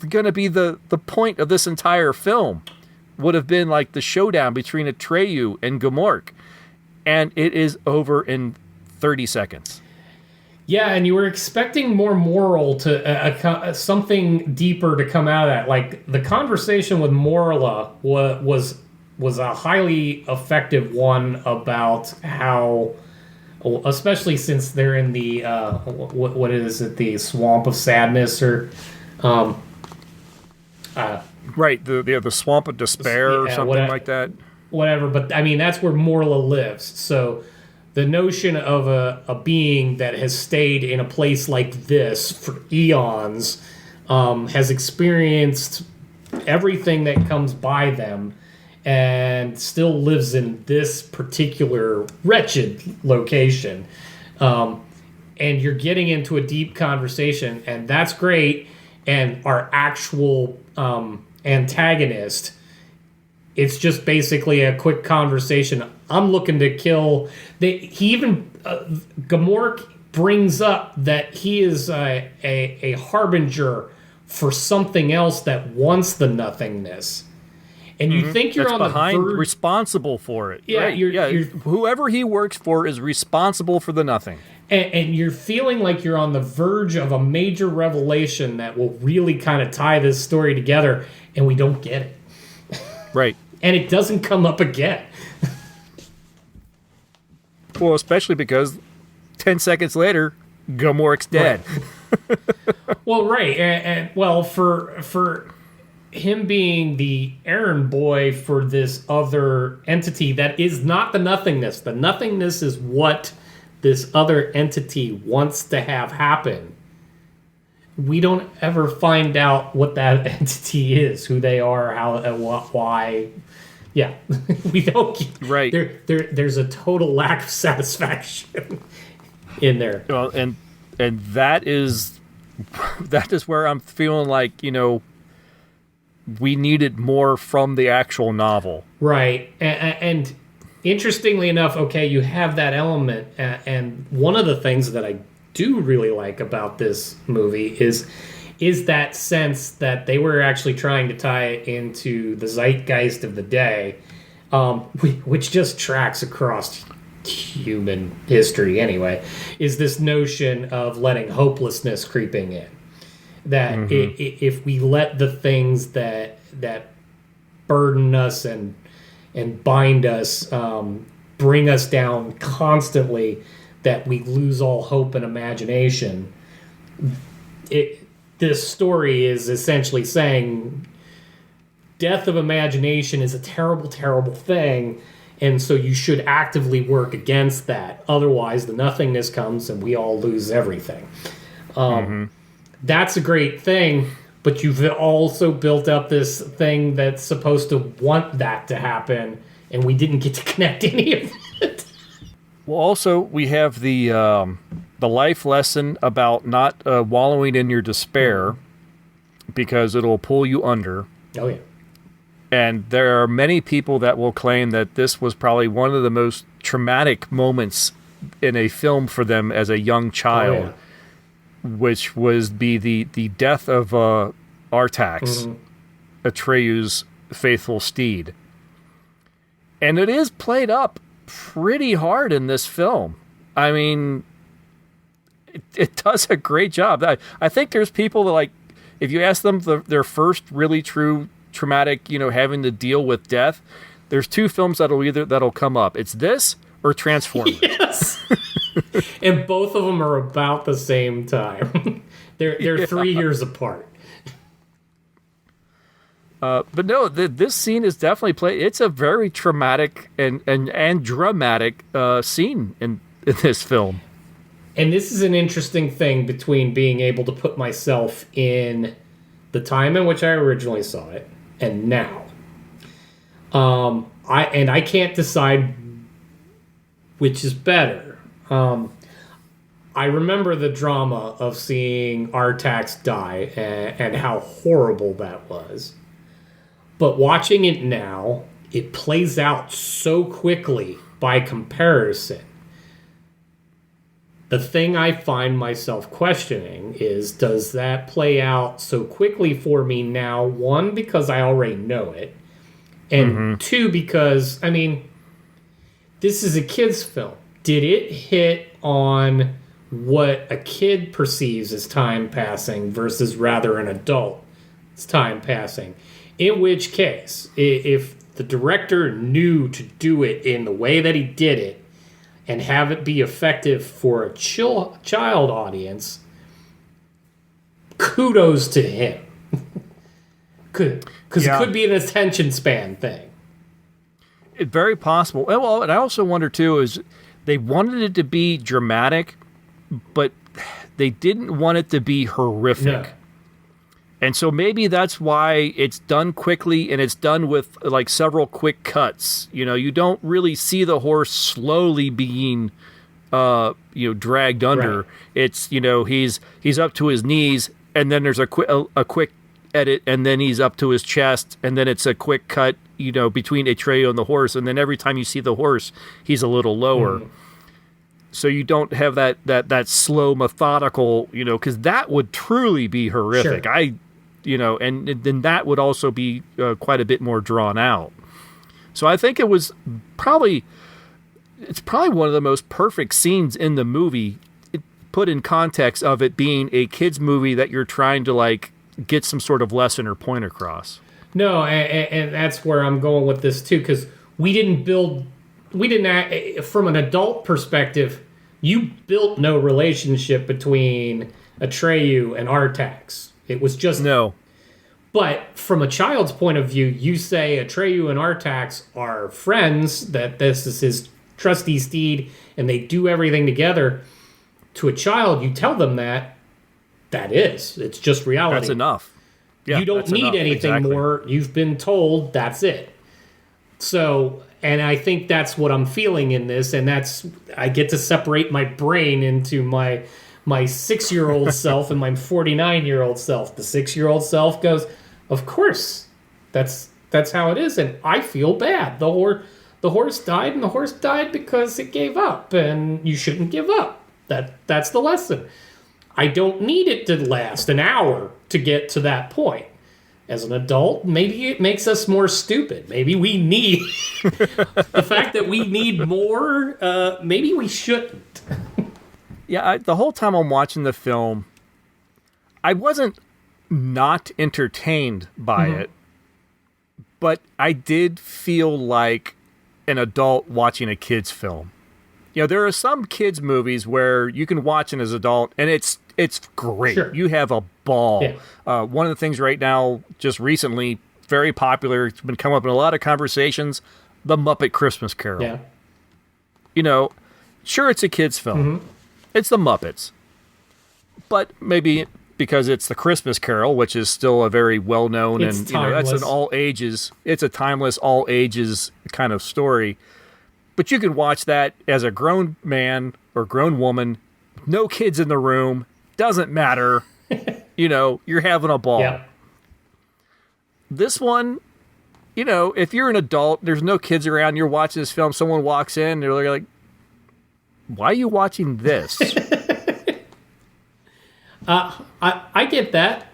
going to be the point of this entire film. Would have been like the showdown between Atreyu and Gamork, and it is over in 30 seconds. Yeah, and you were expecting more moral to something deeper to come out of that. Like the conversation with Morla was a highly effective one about how, especially since they're in the what is it, the swamp of sadness or Right, the swamp of despair or something like that. Whatever, but I mean that's where Morla lives. So the notion of a being that has stayed in a place like this for eons, has experienced everything that comes by them, and still lives in this particular wretched location. And you're getting into a deep conversation, and that's great. And our actual antagonist, it's just basically a quick conversation. I'm looking to kill. Gamork brings up that he is a harbinger for something else that wants the nothingness. And you think you're That's on behind, the verge, responsible for it. Yeah, right? you're whoever he works for is responsible for the nothing. and you're feeling like you're on the verge of a major revelation that will really kind of tie this story together, and we don't get it. Right. And it doesn't come up again. Well, especially because 10 seconds later, Gamork's dead. Right. Well, right, and well, for him being the errand boy for this other entity that is not the nothingness. The nothingness is what this other entity wants to have happen. We don't ever find out what that entity is, who they are, how, why. Yeah, we don't. Right. There's a total lack of satisfaction in there. Well, and that is where I'm feeling like, we needed more from the actual novel. Right. And interestingly enough, okay, you have that element. And one of the things that I do really like about this movie is that sense that they were actually trying to tie it into the zeitgeist of the day, which just tracks across human history anyway, is this notion of letting hopelessness creeping in. That if we let the things that burden us and bind us, bring us down constantly, that we lose all hope and imagination. This story is essentially saying death of imagination is a terrible, terrible thing, and so you should actively work against that. Otherwise, the nothingness comes and we all lose everything. That's a great thing, but you've also built up this thing that's supposed to want that to happen, and we didn't get to connect any of it. Well, also, we have the life lesson about not wallowing in your despair, because it'll pull you under. Oh, yeah. And there are many people that will claim that this was probably one of the most traumatic moments in a film for them as a young child. Oh, yeah. Which was the death of Artax, Atreyu's faithful steed. And it is played up pretty hard in this film. I mean, it does a great job. I think there's people that, like, if you ask them their first really true traumatic, having to deal with death, there's two films that'll come up. It's this or Transformers. Yes. And both of them are about the same time. They're 3 years apart. But no, this scene is definitely played. It's a very traumatic and dramatic scene in this film. And this is an interesting thing between being able to put myself in the time in which I originally saw it and now. I can't decide which is better. I remember the drama of seeing Artax die and how horrible that was. But watching it now, it plays out so quickly by comparison. The thing I find myself questioning is, does that play out so quickly for me now? One, because I already know it. And two, because, I mean, this is a kid's film. Did it hit on what a kid perceives as time passing versus rather an adult's time passing? In which case, if the director knew to do it in the way that he did it, and have it be effective for a child audience, kudos to him. Because it could be an attention span thing. It's very possible. Well, and I also wonder, too, is they wanted it to be dramatic, but they didn't want it to be horrific. No. And so maybe that's why it's done quickly and it's done with like several quick cuts. You know, you don't really see the horse slowly being, dragged under. Right. It's, he's up to his knees and then there's a quick edit and then he's up to his chest and then it's a quick cut, between Atreyu and the horse. And then every time you see the horse, he's a little lower. So you don't have that slow, methodical, because that would truly be horrific. Sure. And then that would also be quite a bit more drawn out. So I think it's probably one of the most perfect scenes in the movie, put in context of it being a kid's movie that you're trying to get some sort of lesson or point across. No, and that's where I'm going with this too, because from an adult perspective, you built no relationship between Atreyu and Artax. It was just... No. But from a child's point of view, you say Atreyu and Artax are friends, that this is his trusty steed, and they do everything together. To a child, you tell them it's just reality. That's enough. Yeah, you don't need anything more. You've been told, that's it. So... And I think that's what I'm feeling in this, and I get to separate my brain into my 6-year-old self and my 49-year-old self. The 6-year-old self goes, of course, that's how it is, and I feel bad. The horse died, and the horse died because it gave up, and you shouldn't give up. That's the lesson. I don't need it to last an hour to get to that point. As an adult, maybe it makes us more stupid. Maybe we need the fact that we need more. Maybe we shouldn't. Yeah, the whole time I'm watching the film, I wasn't not entertained by it, but I did feel like an adult watching a kid's film. There are some kids' movies where you can watch it as an adult, and it's great. Sure. You have a ball. Yeah. One of the things right now, just recently, very popular, it's been coming up in a lot of conversations, The Muppet Christmas Carol. Yeah. Sure, it's a kid's film. It's the Muppets. But maybe because it's the Christmas Carol, which is still a very well-known and that's an all ages. It's a timeless all ages kind of story. But you can watch that as a grown man or grown woman, no kids in the room, doesn't matter. You're having a ball. Yeah. This one, if you're an adult, there's no kids around, you're watching this film, someone walks in, they're like, why are you watching this? I get that.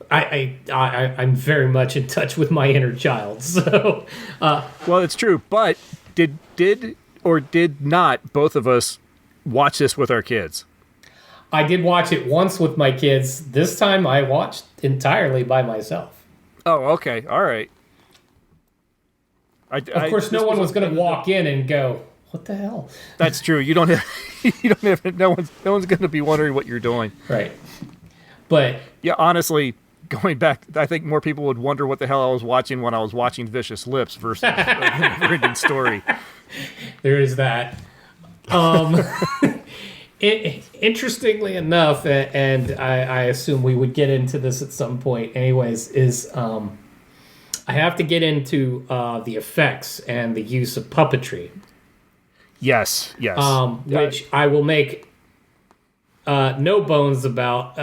I'm very much in touch with my inner child. So, well, it's true. But did or did not both of us watch this with our kids? I did watch it once with my kids. This time I watched entirely by myself. Oh, okay. All right. Of course, no one was going to walk in and go, what the hell? That's true. You don't have no one's going to be wondering what you're doing. Right. But yeah, honestly, going back, I think more people would wonder what the hell I was watching when I was watching Vicious Lips versus NeverEnding Story. There is that. Interestingly enough, and I assume we would get into this at some point anyways, is I have to get into the effects and the use of puppetry. Yes. Which I will make no bones about.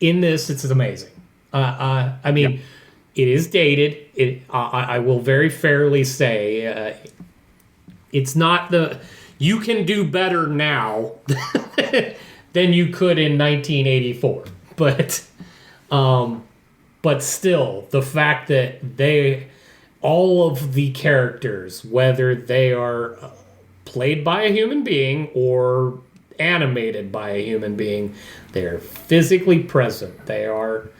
In this, it's amazing. I mean, it is dated. I will very fairly say it's not the... You can do better now than you could in 1984. But still, the fact that all of the characters, whether they are played by a human being or animated by a human being, they're physically present. They are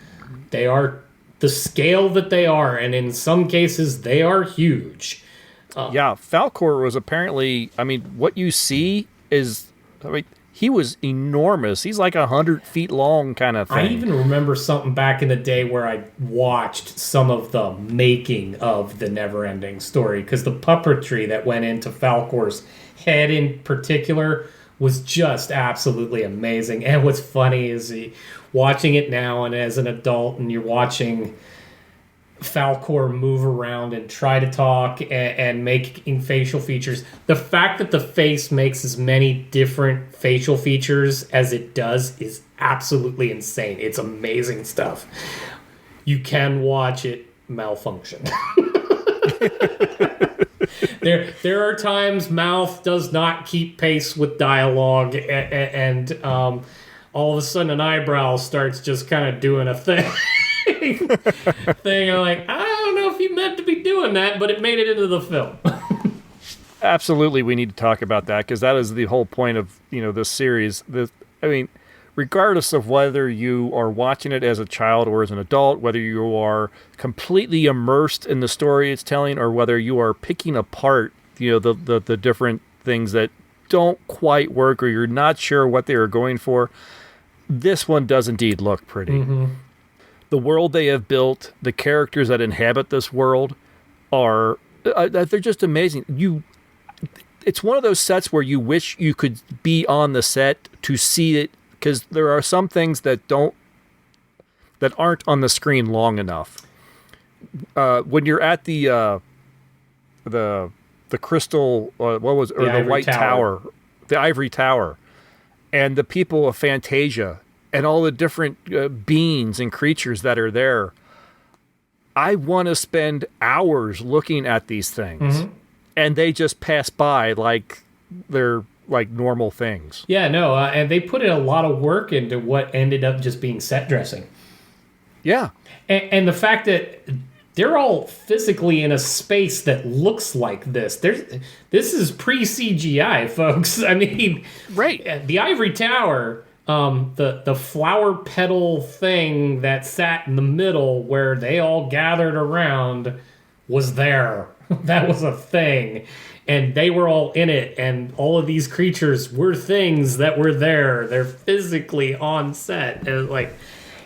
the scale that they are, and in some cases they are huge. Falkor was apparently, what you see is, he was enormous. He's like 100 feet long kind of thing. I even remember something back in the day where I watched some of the making of the NeverEnding Story, because the puppetry that went into Falkor's head in particular was just absolutely amazing. And what's funny is watching it now and as an adult, and you're watching Falkor move around and try to talk and making facial features. The fact that the face makes as many different facial features as it does is absolutely insane. It's amazing stuff. You can watch it malfunction. There are times mouth does not keep pace with dialogue, and all of a sudden an eyebrow starts just kind of doing a thing. I'm like, I don't know if you meant to be doing that, but it made it into the film. Absolutely, we need to talk about that, because that is the whole point of this series. Regardless of whether you are watching it as a child or as an adult, whether you are completely immersed in the story it's telling, or whether you are picking apart the different things that don't quite work, or you're not sure what they are going for, this one does indeed look pretty. Mm-hmm. The world they have built, the characters that inhabit this world are they're just amazing. It's one of those sets where you wish you could be on the set to see it, because there are some things that aren't on the screen long enough. When you're at the crystal, the White Tower, the Ivory Tower, and the people of Fantasia, and all the different beings and creatures that are there, I want to spend hours looking at these things, and they just pass by like they're like normal things. Yeah, no, and they put in a lot of work into what ended up just being set dressing. Yeah. And the fact that they're all physically in a space that looks like this. This is pre-CGI, folks. Right. The Ivory Tower, the flower petal thing that sat in the middle where they all gathered around was there. That was a thing. And they were all in it, and all of these creatures were things that were there. They're physically on set. And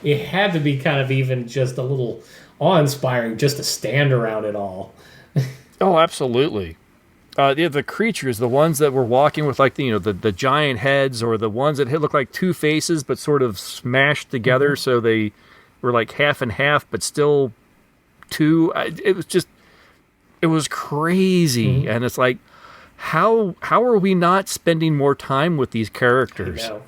it had to be kind of even just a little awe-inspiring just to stand around it all. Oh, absolutely. The creatures, the ones that were walking with the giant heads, or the ones that looked like two faces but sort of smashed together, so they were like half and half but still two. It was crazy, and it's like, how are we not spending more time with these characters? I know.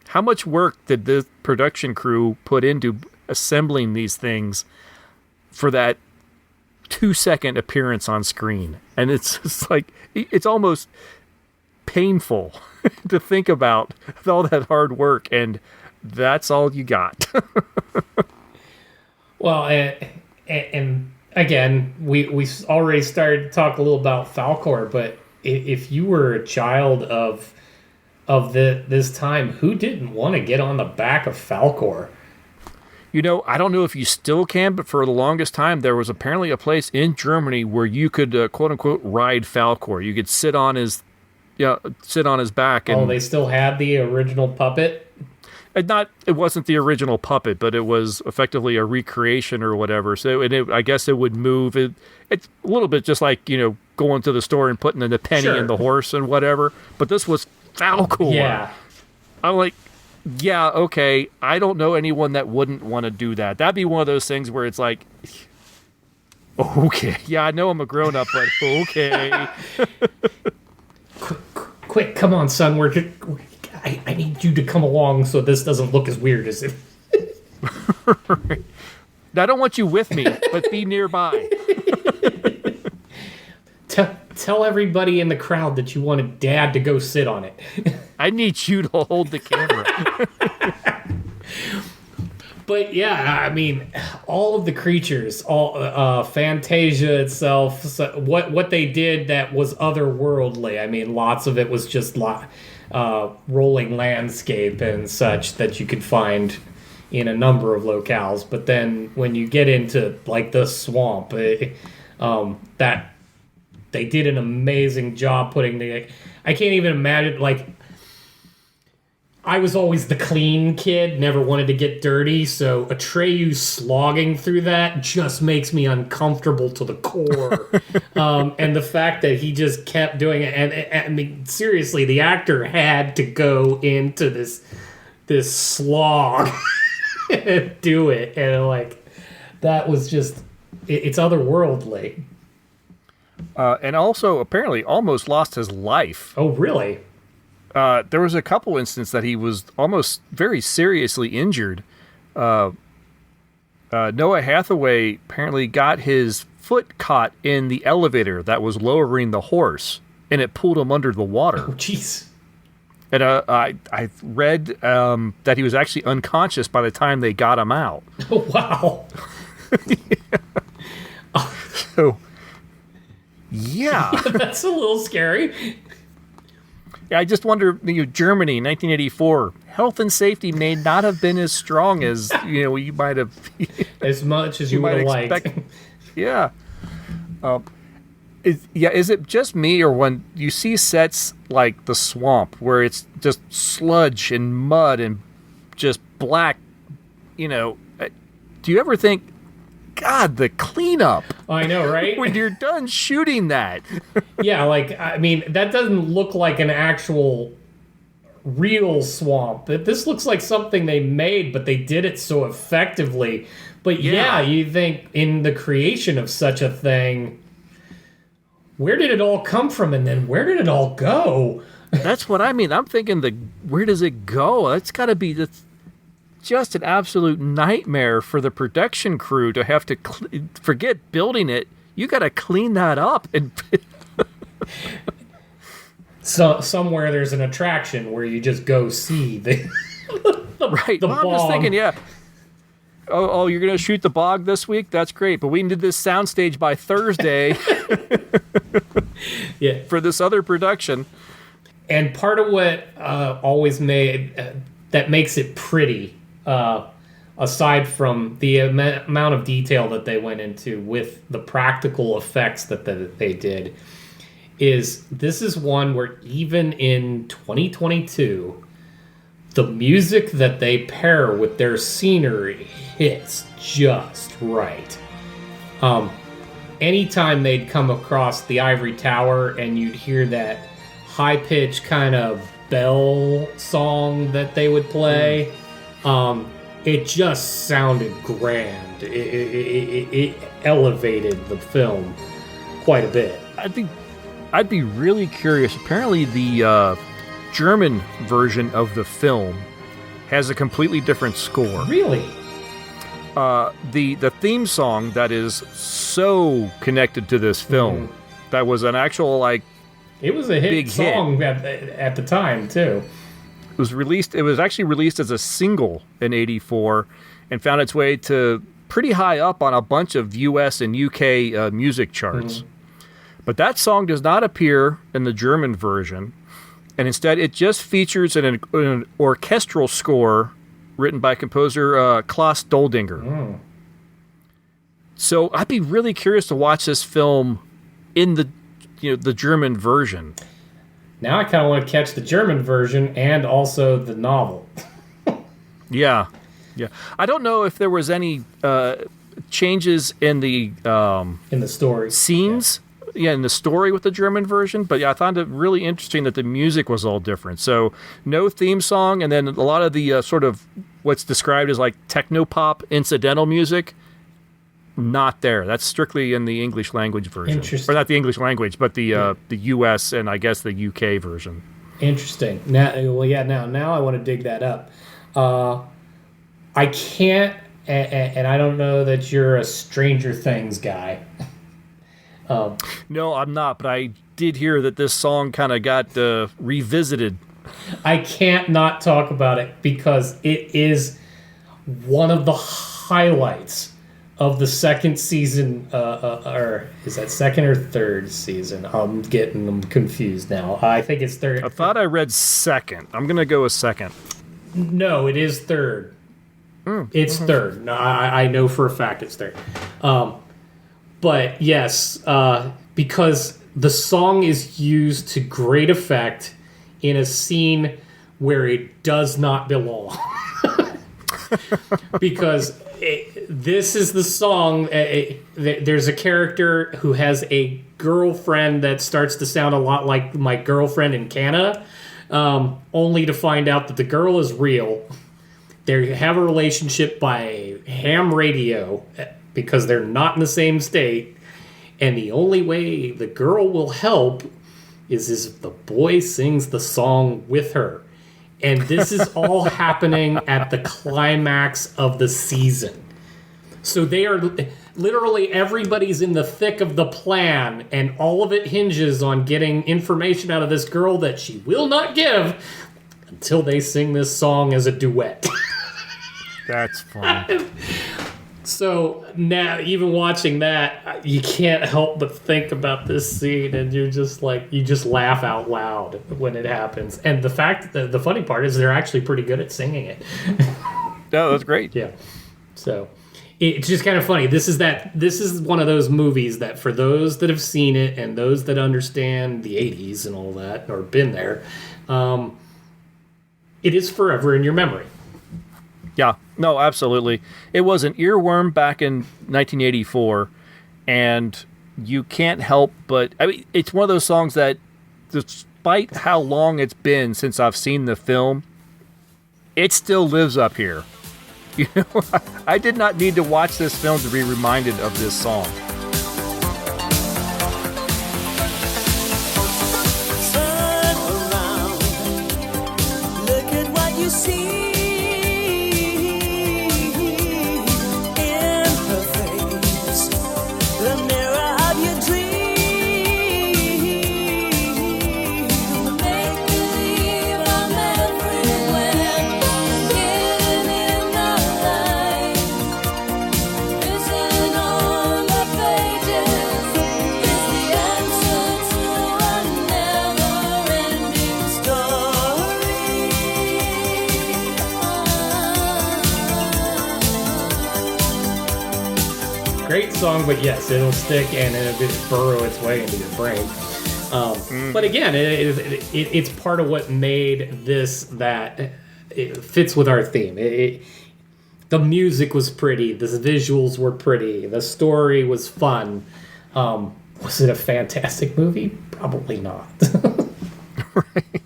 How much work did the production crew put into assembling these things for that 2-second appearance on screen? And it's just like, it's almost painful to think about all that hard work, and that's all you got. Well, and again, we already started to talk a little about Falkor, but if you were a child of this time, who didn't want to get on the back of Falkor? I don't know if you still can, but for the longest time, there was apparently a place in Germany where you could, quote unquote, ride Falkor. You could sit on his back. And, they still had the original puppet? It wasn't the original puppet, but it was effectively a recreation or whatever. So I guess it would move. It's a little bit just like, going to the store and putting in the penny and the horse and whatever. But this was foul cooler. Yeah. I'm like, yeah, okay. I don't know anyone that wouldn't want to do that. That'd be one of those things where it's like, okay. Yeah, I know I'm a grown-up, but okay. Quick, come on, son. I need you to come along so this doesn't look as weird as it. Now, I don't want you with me, but be nearby. Tell everybody in the crowd that you wanted Dad to go sit on it. I need you to hold the camera. But yeah, I mean, all of the creatures, all Fantasia itself, so what they did that was otherworldly. I mean, lots of it was just rolling landscape and such that you could find in a number of locales. But then when you get into like the swamp, that they did an amazing job putting I can't even imagine, like, I was always the clean kid, never wanted to get dirty, so Atreyu slogging through that just makes me uncomfortable to the core. And the fact that he just kept doing it, and I mean, seriously, the actor had to go into this slog and do it, and like, that was just, it's otherworldly. And also, apparently, almost lost his life. Oh, really? There was a couple instances that he was almost very seriously injured. Noah Hathaway apparently got his foot caught in the elevator that was lowering the horse, and it pulled him under the water. Oh, jeez. And I read that he was actually unconscious by the time they got him out. Oh, wow. So, yeah. That's a little scary. I just wonder, Germany, 1984, health and safety may not have been as strong as, you might have. As much as you would have liked. Yeah. Is it just me, or when you see sets like the swamp, where it's just sludge and mud and just black, do you ever think, God, the cleanup? I know, right? When you're done shooting that. Yeah, like, I mean, that doesn't look like an actual real swamp. This looks like something they made, but they did it so effectively. But yeah, you think in the creation of such a thing, where did it all come from, and then where did it all go? That's what I mean. I'm thinking, where does it go? That's got to be just an absolute nightmare for the production crew to have to forget building it. You got to clean that up. And so somewhere there's an attraction where you just go see the right. The well, I'm just thinking, yeah. Oh, you're going to shoot the bog this week? That's great. But we need this soundstage by Thursday. Yeah. For this other production. And part of what always that makes it pretty, aside from the amount of detail that they went into with the practical effects that they did, is this is one where even in 2022, the music that they pair with their scenery hits just right. Anytime they'd come across the Ivory Tower and you'd hear that high-pitched kind of bell song that they would play, it just sounded grand. It elevated the film quite a bit. I think I'd be really curious. Apparently, the German version of the film has a completely different score. Really? The theme song that is so connected to this film, that was an actual, like, it was a big song hit. at the time too. It was actually released as a single in '84 and found its way to pretty high up on a bunch of US and UK music charts. But that song does not appear in the German version, and instead it just features an orchestral score written by composer Klaus Doldinger. So I'd be really curious to watch this film in the German version. Now I kind of want to catch the German version and also the novel. Yeah. I don't know if there was any changes in the story scenes. Yeah, in the story with the German version, but yeah, I found it really interesting that the music was all different. So no theme song, and then a lot of the sort of what's described as like techno-pop incidental music, not there. That's strictly in the English language version. Interesting. Or not the English language, but the US and I guess the UK version. Interesting. Now I want to dig that up. I can't, and I don't know that you're a Stranger Things guy. No, I'm not, but I did hear that this song kind of got revisited. I can't not talk about it because it is one of the highlights of the second season, or is that second or third season? I'm getting them confused now. I think it's third. I thought I read second. I'm going to go with second. No, it is third. It's third. No, I know for a fact it's third. But yes, because the song is used to great effect in a scene where it does not belong. Because this is the song. There's a character who has a girlfriend that starts to sound a lot like my girlfriend in Canada, only to find out that the girl is real. They have a relationship by ham radio because they're not in the same state, and the only way the girl will help is if the boy sings the song with her. And this is all happening at the climax of the season. So they are literally, everybody's in the thick of the plan, and all of it hinges on getting information out of this girl that she will not give until they sing this song as a duet. That's funny. So now, even watching that, you can't help but think about this scene, and you're just like, you just laugh out loud when it happens. And the fact that the funny part is they're actually pretty good at singing it. No, that's great. Yeah. So it's just kind of funny. This is one of those movies that for those that have seen it and those that understand the 80s and all that, or been there, it is forever in your memory. Yeah, no, absolutely. It was an earworm back in 1984, and you can't help but... I mean, it's one of those songs that, despite how long it's been since I've seen the film, it still lives up here. You know, I did not need to watch this film to be reminded of this song. Turn around, look at what you see. Great song, but yes, it'll stick and it'll burrow its way into your brain. But again, it's part of what made this that it fits with our theme. The music was pretty, the visuals were pretty, the story was fun. Was it a fantastic movie? Probably not. Right.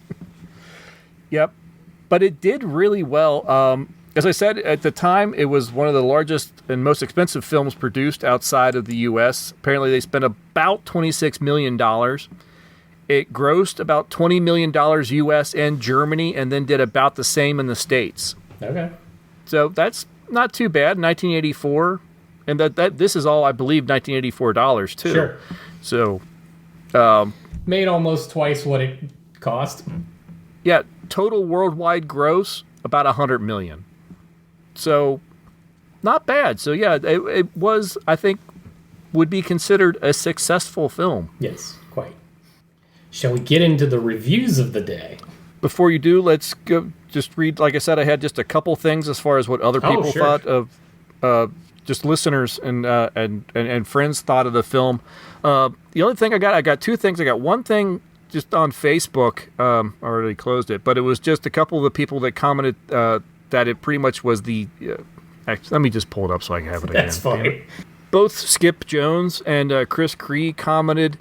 Yep. But it did really well. As I said, at the time, it was one of the largest and most expensive films produced outside of the U.S. Apparently, they spent about $26 million. It grossed about $20 million U.S. and Germany, and then did about the same in the States. Okay. So that's not too bad, 1984. And that this is all, I believe, $1984 too. Sure. So... made almost twice what it cost. Yeah, total worldwide gross, about $100 million. So, not bad. So, yeah, it was, I think, would be considered a successful film. Yes, quite. Shall we get into the reviews of the day? Before you do, let's go just read, like I said, I had just a couple things as far as what other people thought of, just listeners and friends thought of the film. The only thing I got two things. I got one thing just on Facebook. I already closed it, but it was just a couple of the people that commented that it pretty much was the... actually, let me just pull it up so I can have it again. That's funny. Both Skip Jones and Chris Cree commented,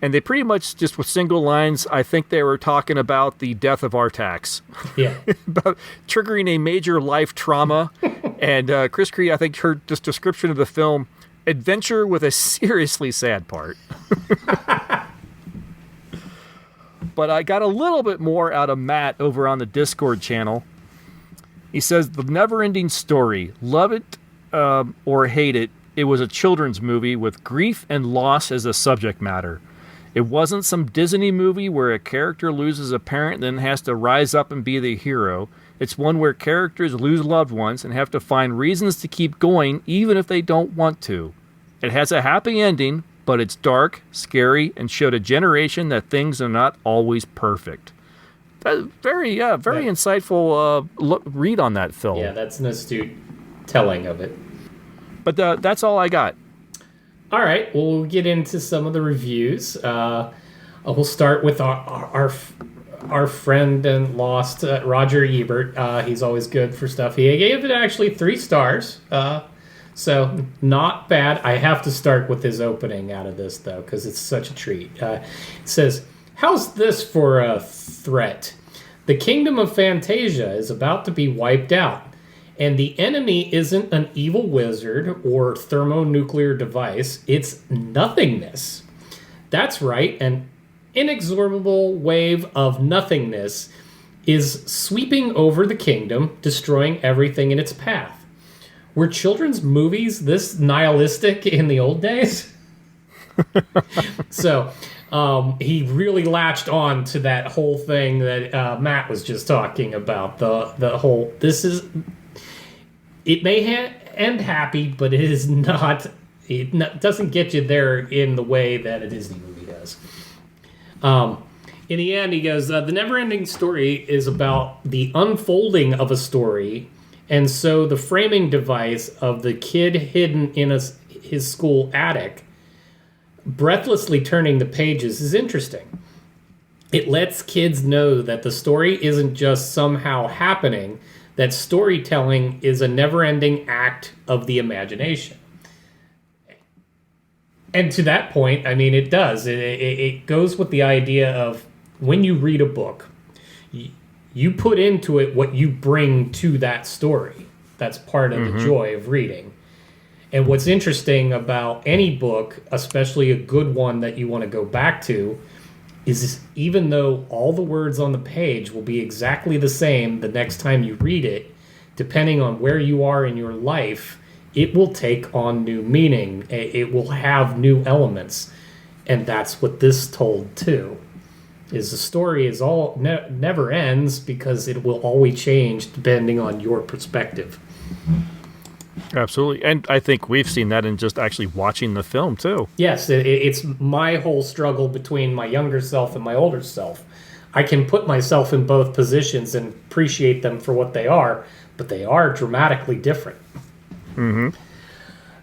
and they pretty much just with single lines, I think they were talking about the death of Artax. Yeah. About triggering a major life trauma. And Chris Cree, I think, heard this description of the film, adventure with a seriously sad part. But I got a little bit more out of Matt over on the Discord channel. He says, the NeverEnding Story. Love it or hate it, it was a children's movie with grief and loss as a subject matter. It wasn't some Disney movie where a character loses a parent and then has to rise up and be the hero. It's one where characters lose loved ones and have to find reasons to keep going even if they don't want to. It has a happy ending, but it's dark, scary, and showed a generation that things are not always perfect. Very insightful read on that film. Yeah, that's an astute telling of it. But that's all I got. All right, well, we'll get into some of the reviews. We'll start with our friend and lost Roger Ebert. He's always good for stuff. He gave it actually 3 stars. So, not bad. I have to start with his opening out of this, though, because it's such a treat. It says, how's this for a threat? The kingdom of Fantasia is about to be wiped out, and the enemy isn't an evil wizard or thermonuclear device. It's nothingness. That's right, an inexorable wave of nothingness is sweeping over the kingdom, destroying everything in its path. Were children's movies this nihilistic in the old days? So, he really latched on to that whole thing that Matt was just talking about. The whole, it may end happy, but it is not, doesn't get you there in the way that a Disney movie does. In the end, he goes, the NeverEnding Story is about the unfolding of a story. And so the framing device of the kid hidden in his school attic, breathlessly turning the pages, is interesting. It lets kids know that the story isn't just somehow happening, that storytelling is a never-ending act of the imagination. And to that point, I mean, it does. It goes with the idea of when you read a book, you put into it what you bring to that story. That's part of the joy of reading. And what's interesting about any book, especially a good one that you want to go back to, is even though all the words on the page will be exactly the same the next time you read it, depending on where you are in your life, it will take on new meaning. It will have new elements. And that's what this told too. Is the story is all never ends because it will always change depending on your perspective. Absolutely. And I think we've seen that in just actually watching the film too. Yes, it's my whole struggle between my younger self and my older self. I can put myself in both positions and appreciate them for what they are, but they are dramatically different. Mm-hmm.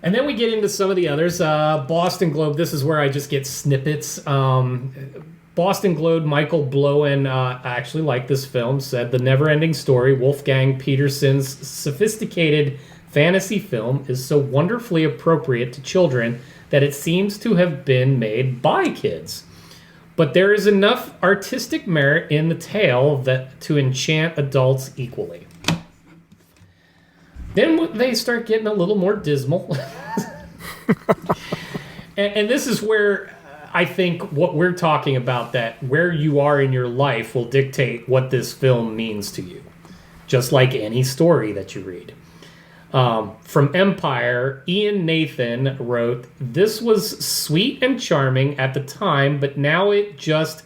And then we get into some of the others. Boston Globe, this is where I just get snippets. Boston Globe, Michael Blowen, actually liked this film, said the NeverEnding Story, Wolfgang Petersen's sophisticated fantasy film, is so wonderfully appropriate to children that it seems to have been made by kids. But there is enough artistic merit in the tale that to enchant adults equally. Then they start getting a little more dismal. and this is where I think what we're talking about, that where you are in your life will dictate what this film means to you. Just like any story that you read. From Empire, Ian Nathan wrote, "This was sweet and charming at the time, but now it just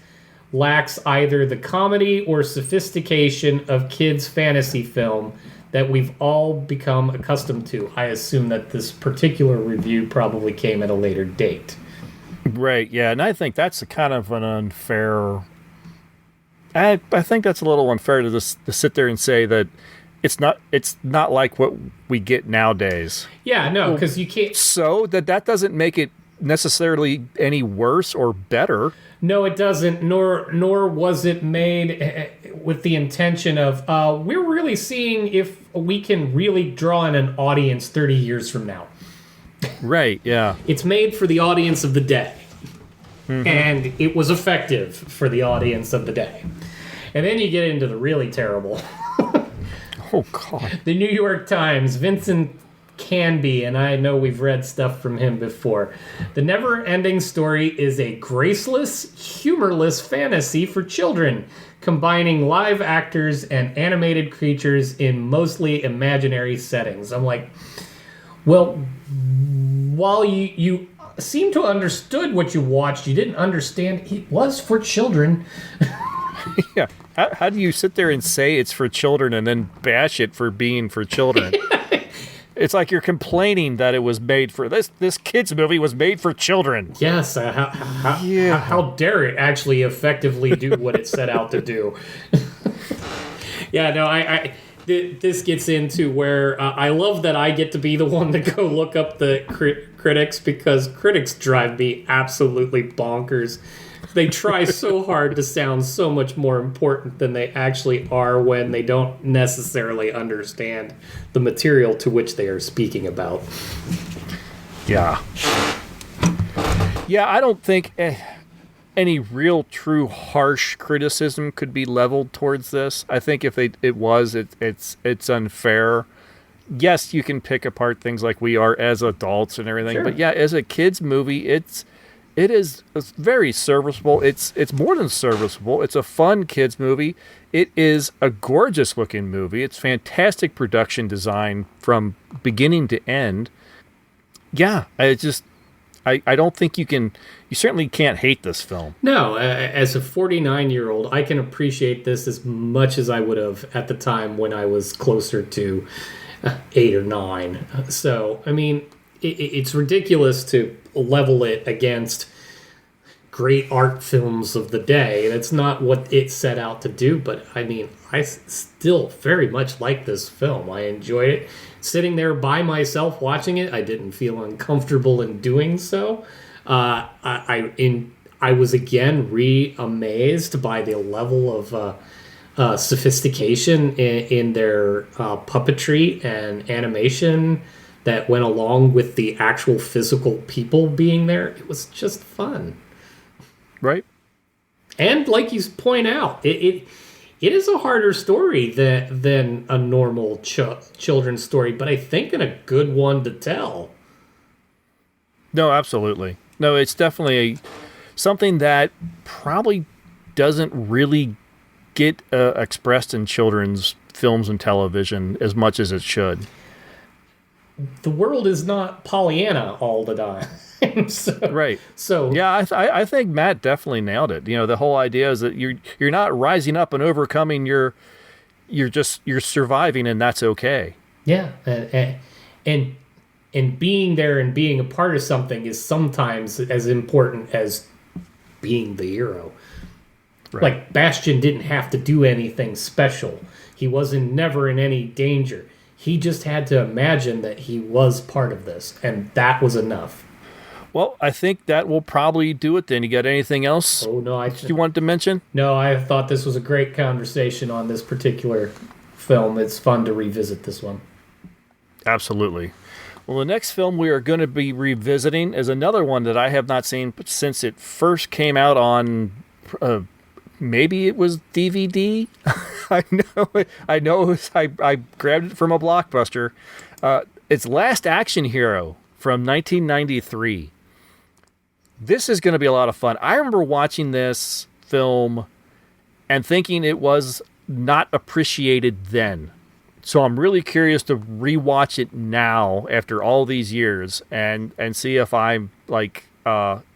lacks either the comedy or sophistication of kids' fantasy film that we've all become accustomed to." I assume that this particular review probably came at a later date. Right, yeah, and I think that's a kind of an unfair... I think that's a little unfair to sit there and say that it's not like what we get nowadays. Yeah, no, because you can't... So that doesn't make it necessarily any worse or better. No, it doesn't. Nor was it made with the intention of we're really seeing if we can really draw in an audience 30 years from now. Right. Yeah. It's made for the audience of the day, and it was effective for the audience of the day. And then you get into the really terrible. Oh God. The New York Times, Vincent Canby, and I know we've read stuff from him before. The NeverEnding Story is a graceless, humorless fantasy for children, combining live actors and animated creatures in mostly imaginary settings. I'm like, well, while you seem to have understood what you watched, you didn't understand it was for children. Yeah. How do you sit there and say it's for children and then bash it for being for children? It's like you're complaining that it was made for this kids movie was made for children. Yes, how dare it actually effectively do what it set out to do? Yeah, no, this gets into where I love that I get to be the one to go look up the critics, because critics drive me absolutely bonkers. They try so hard to sound so much more important than they actually are when they don't necessarily understand the material to which they are speaking about. Yeah. Yeah, I don't think any real true harsh criticism could be leveled towards this. I think if it's unfair. Yes, you can pick apart things like we are as adults and everything, Sure. but yeah, as a kids movie, it's very serviceable. It's more than serviceable. It's a fun kids movie. It is a gorgeous looking movie. It's fantastic production design from beginning to end. Yeah, I don't think you certainly can't hate this film. No, as a 49-year-old, I can appreciate this as much as I would have at the time when I was closer to 8 or 9. So, I mean, it's ridiculous to level it against great art films of the day. That's not what it set out to do, but I mean, I still very much like this film. I enjoyed it. Sitting there by myself watching it, I didn't feel uncomfortable in doing so. I was again amazed by the level of sophistication in their puppetry and animation that went along with the actual physical people being there. It was just fun. Right. And like you point out, it is a harder story than a normal children's story, but I think a good one to tell. No, absolutely. No, it's definitely something that probably doesn't really get expressed in children's films and television as much as it should. The world is not Pollyanna all the time. Right. So yeah, I think Matt definitely nailed it. You know, the whole idea is that you're not rising up and overcoming you're surviving, and that's okay. Yeah, and being there and being a part of something is sometimes as important as being the hero. Right. Like Bastian didn't have to do anything special. He wasn't never in any danger. He just had to imagine that he was part of this, and that was enough. Well, I think that will probably do it then. You got anything else you wanted to mention? No, I thought this was a great conversation on this particular film. It's fun to revisit this one. Absolutely. Well, the next film we are going to be revisiting is another one that I have not seen since it first came out on... maybe it was DVD. I grabbed it from a Blockbuster. It's Last Action Hero from 1993. This is going to be a lot of fun. I remember watching this film and thinking it was not appreciated then. So I'm really curious to rewatch it now after all these years and see if I'm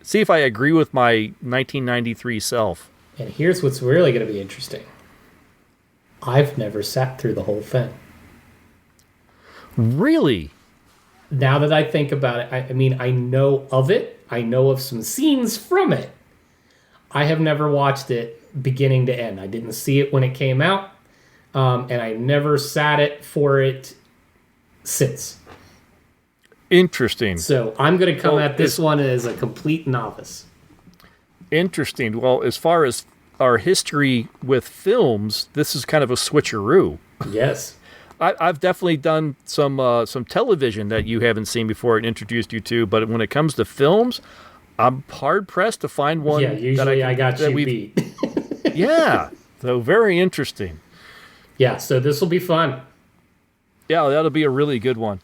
see if I agree with my 1993 self. And here's what's really going to be interesting. I've never sat through the whole thing. Really? Now that I think about it, I mean, I know of it. I know of some scenes from it. I have never watched it beginning to end. I didn't see it when it came out, and I never sat it for it since. Interesting. So I'm going to come Well, at this one as a complete novice. Interesting. Well, as far as our history with films, this is kind of a switcheroo. Yes. I've definitely done some television that you haven't seen before and introduced you to, but when it comes to films, I'm hard pressed to find one. Yeah, usually I got you beat. Yeah, so very interesting. Yeah, so this will be fun. Yeah, that'll be a really good one.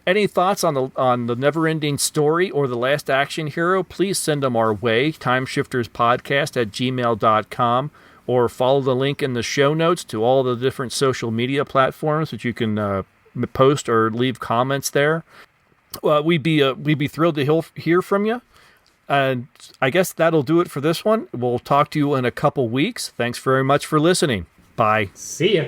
Any thoughts on the NeverEnding Story or The Last Action Hero? Please send them our way, timeshifterspodcast@gmail.com, or follow the link in the show notes to all the different social media platforms that you can post or leave comments there. We'd be thrilled to hear from you. And I guess that'll do it for this one. We'll talk to you in a couple weeks. Thanks very much for listening. Bye. See ya.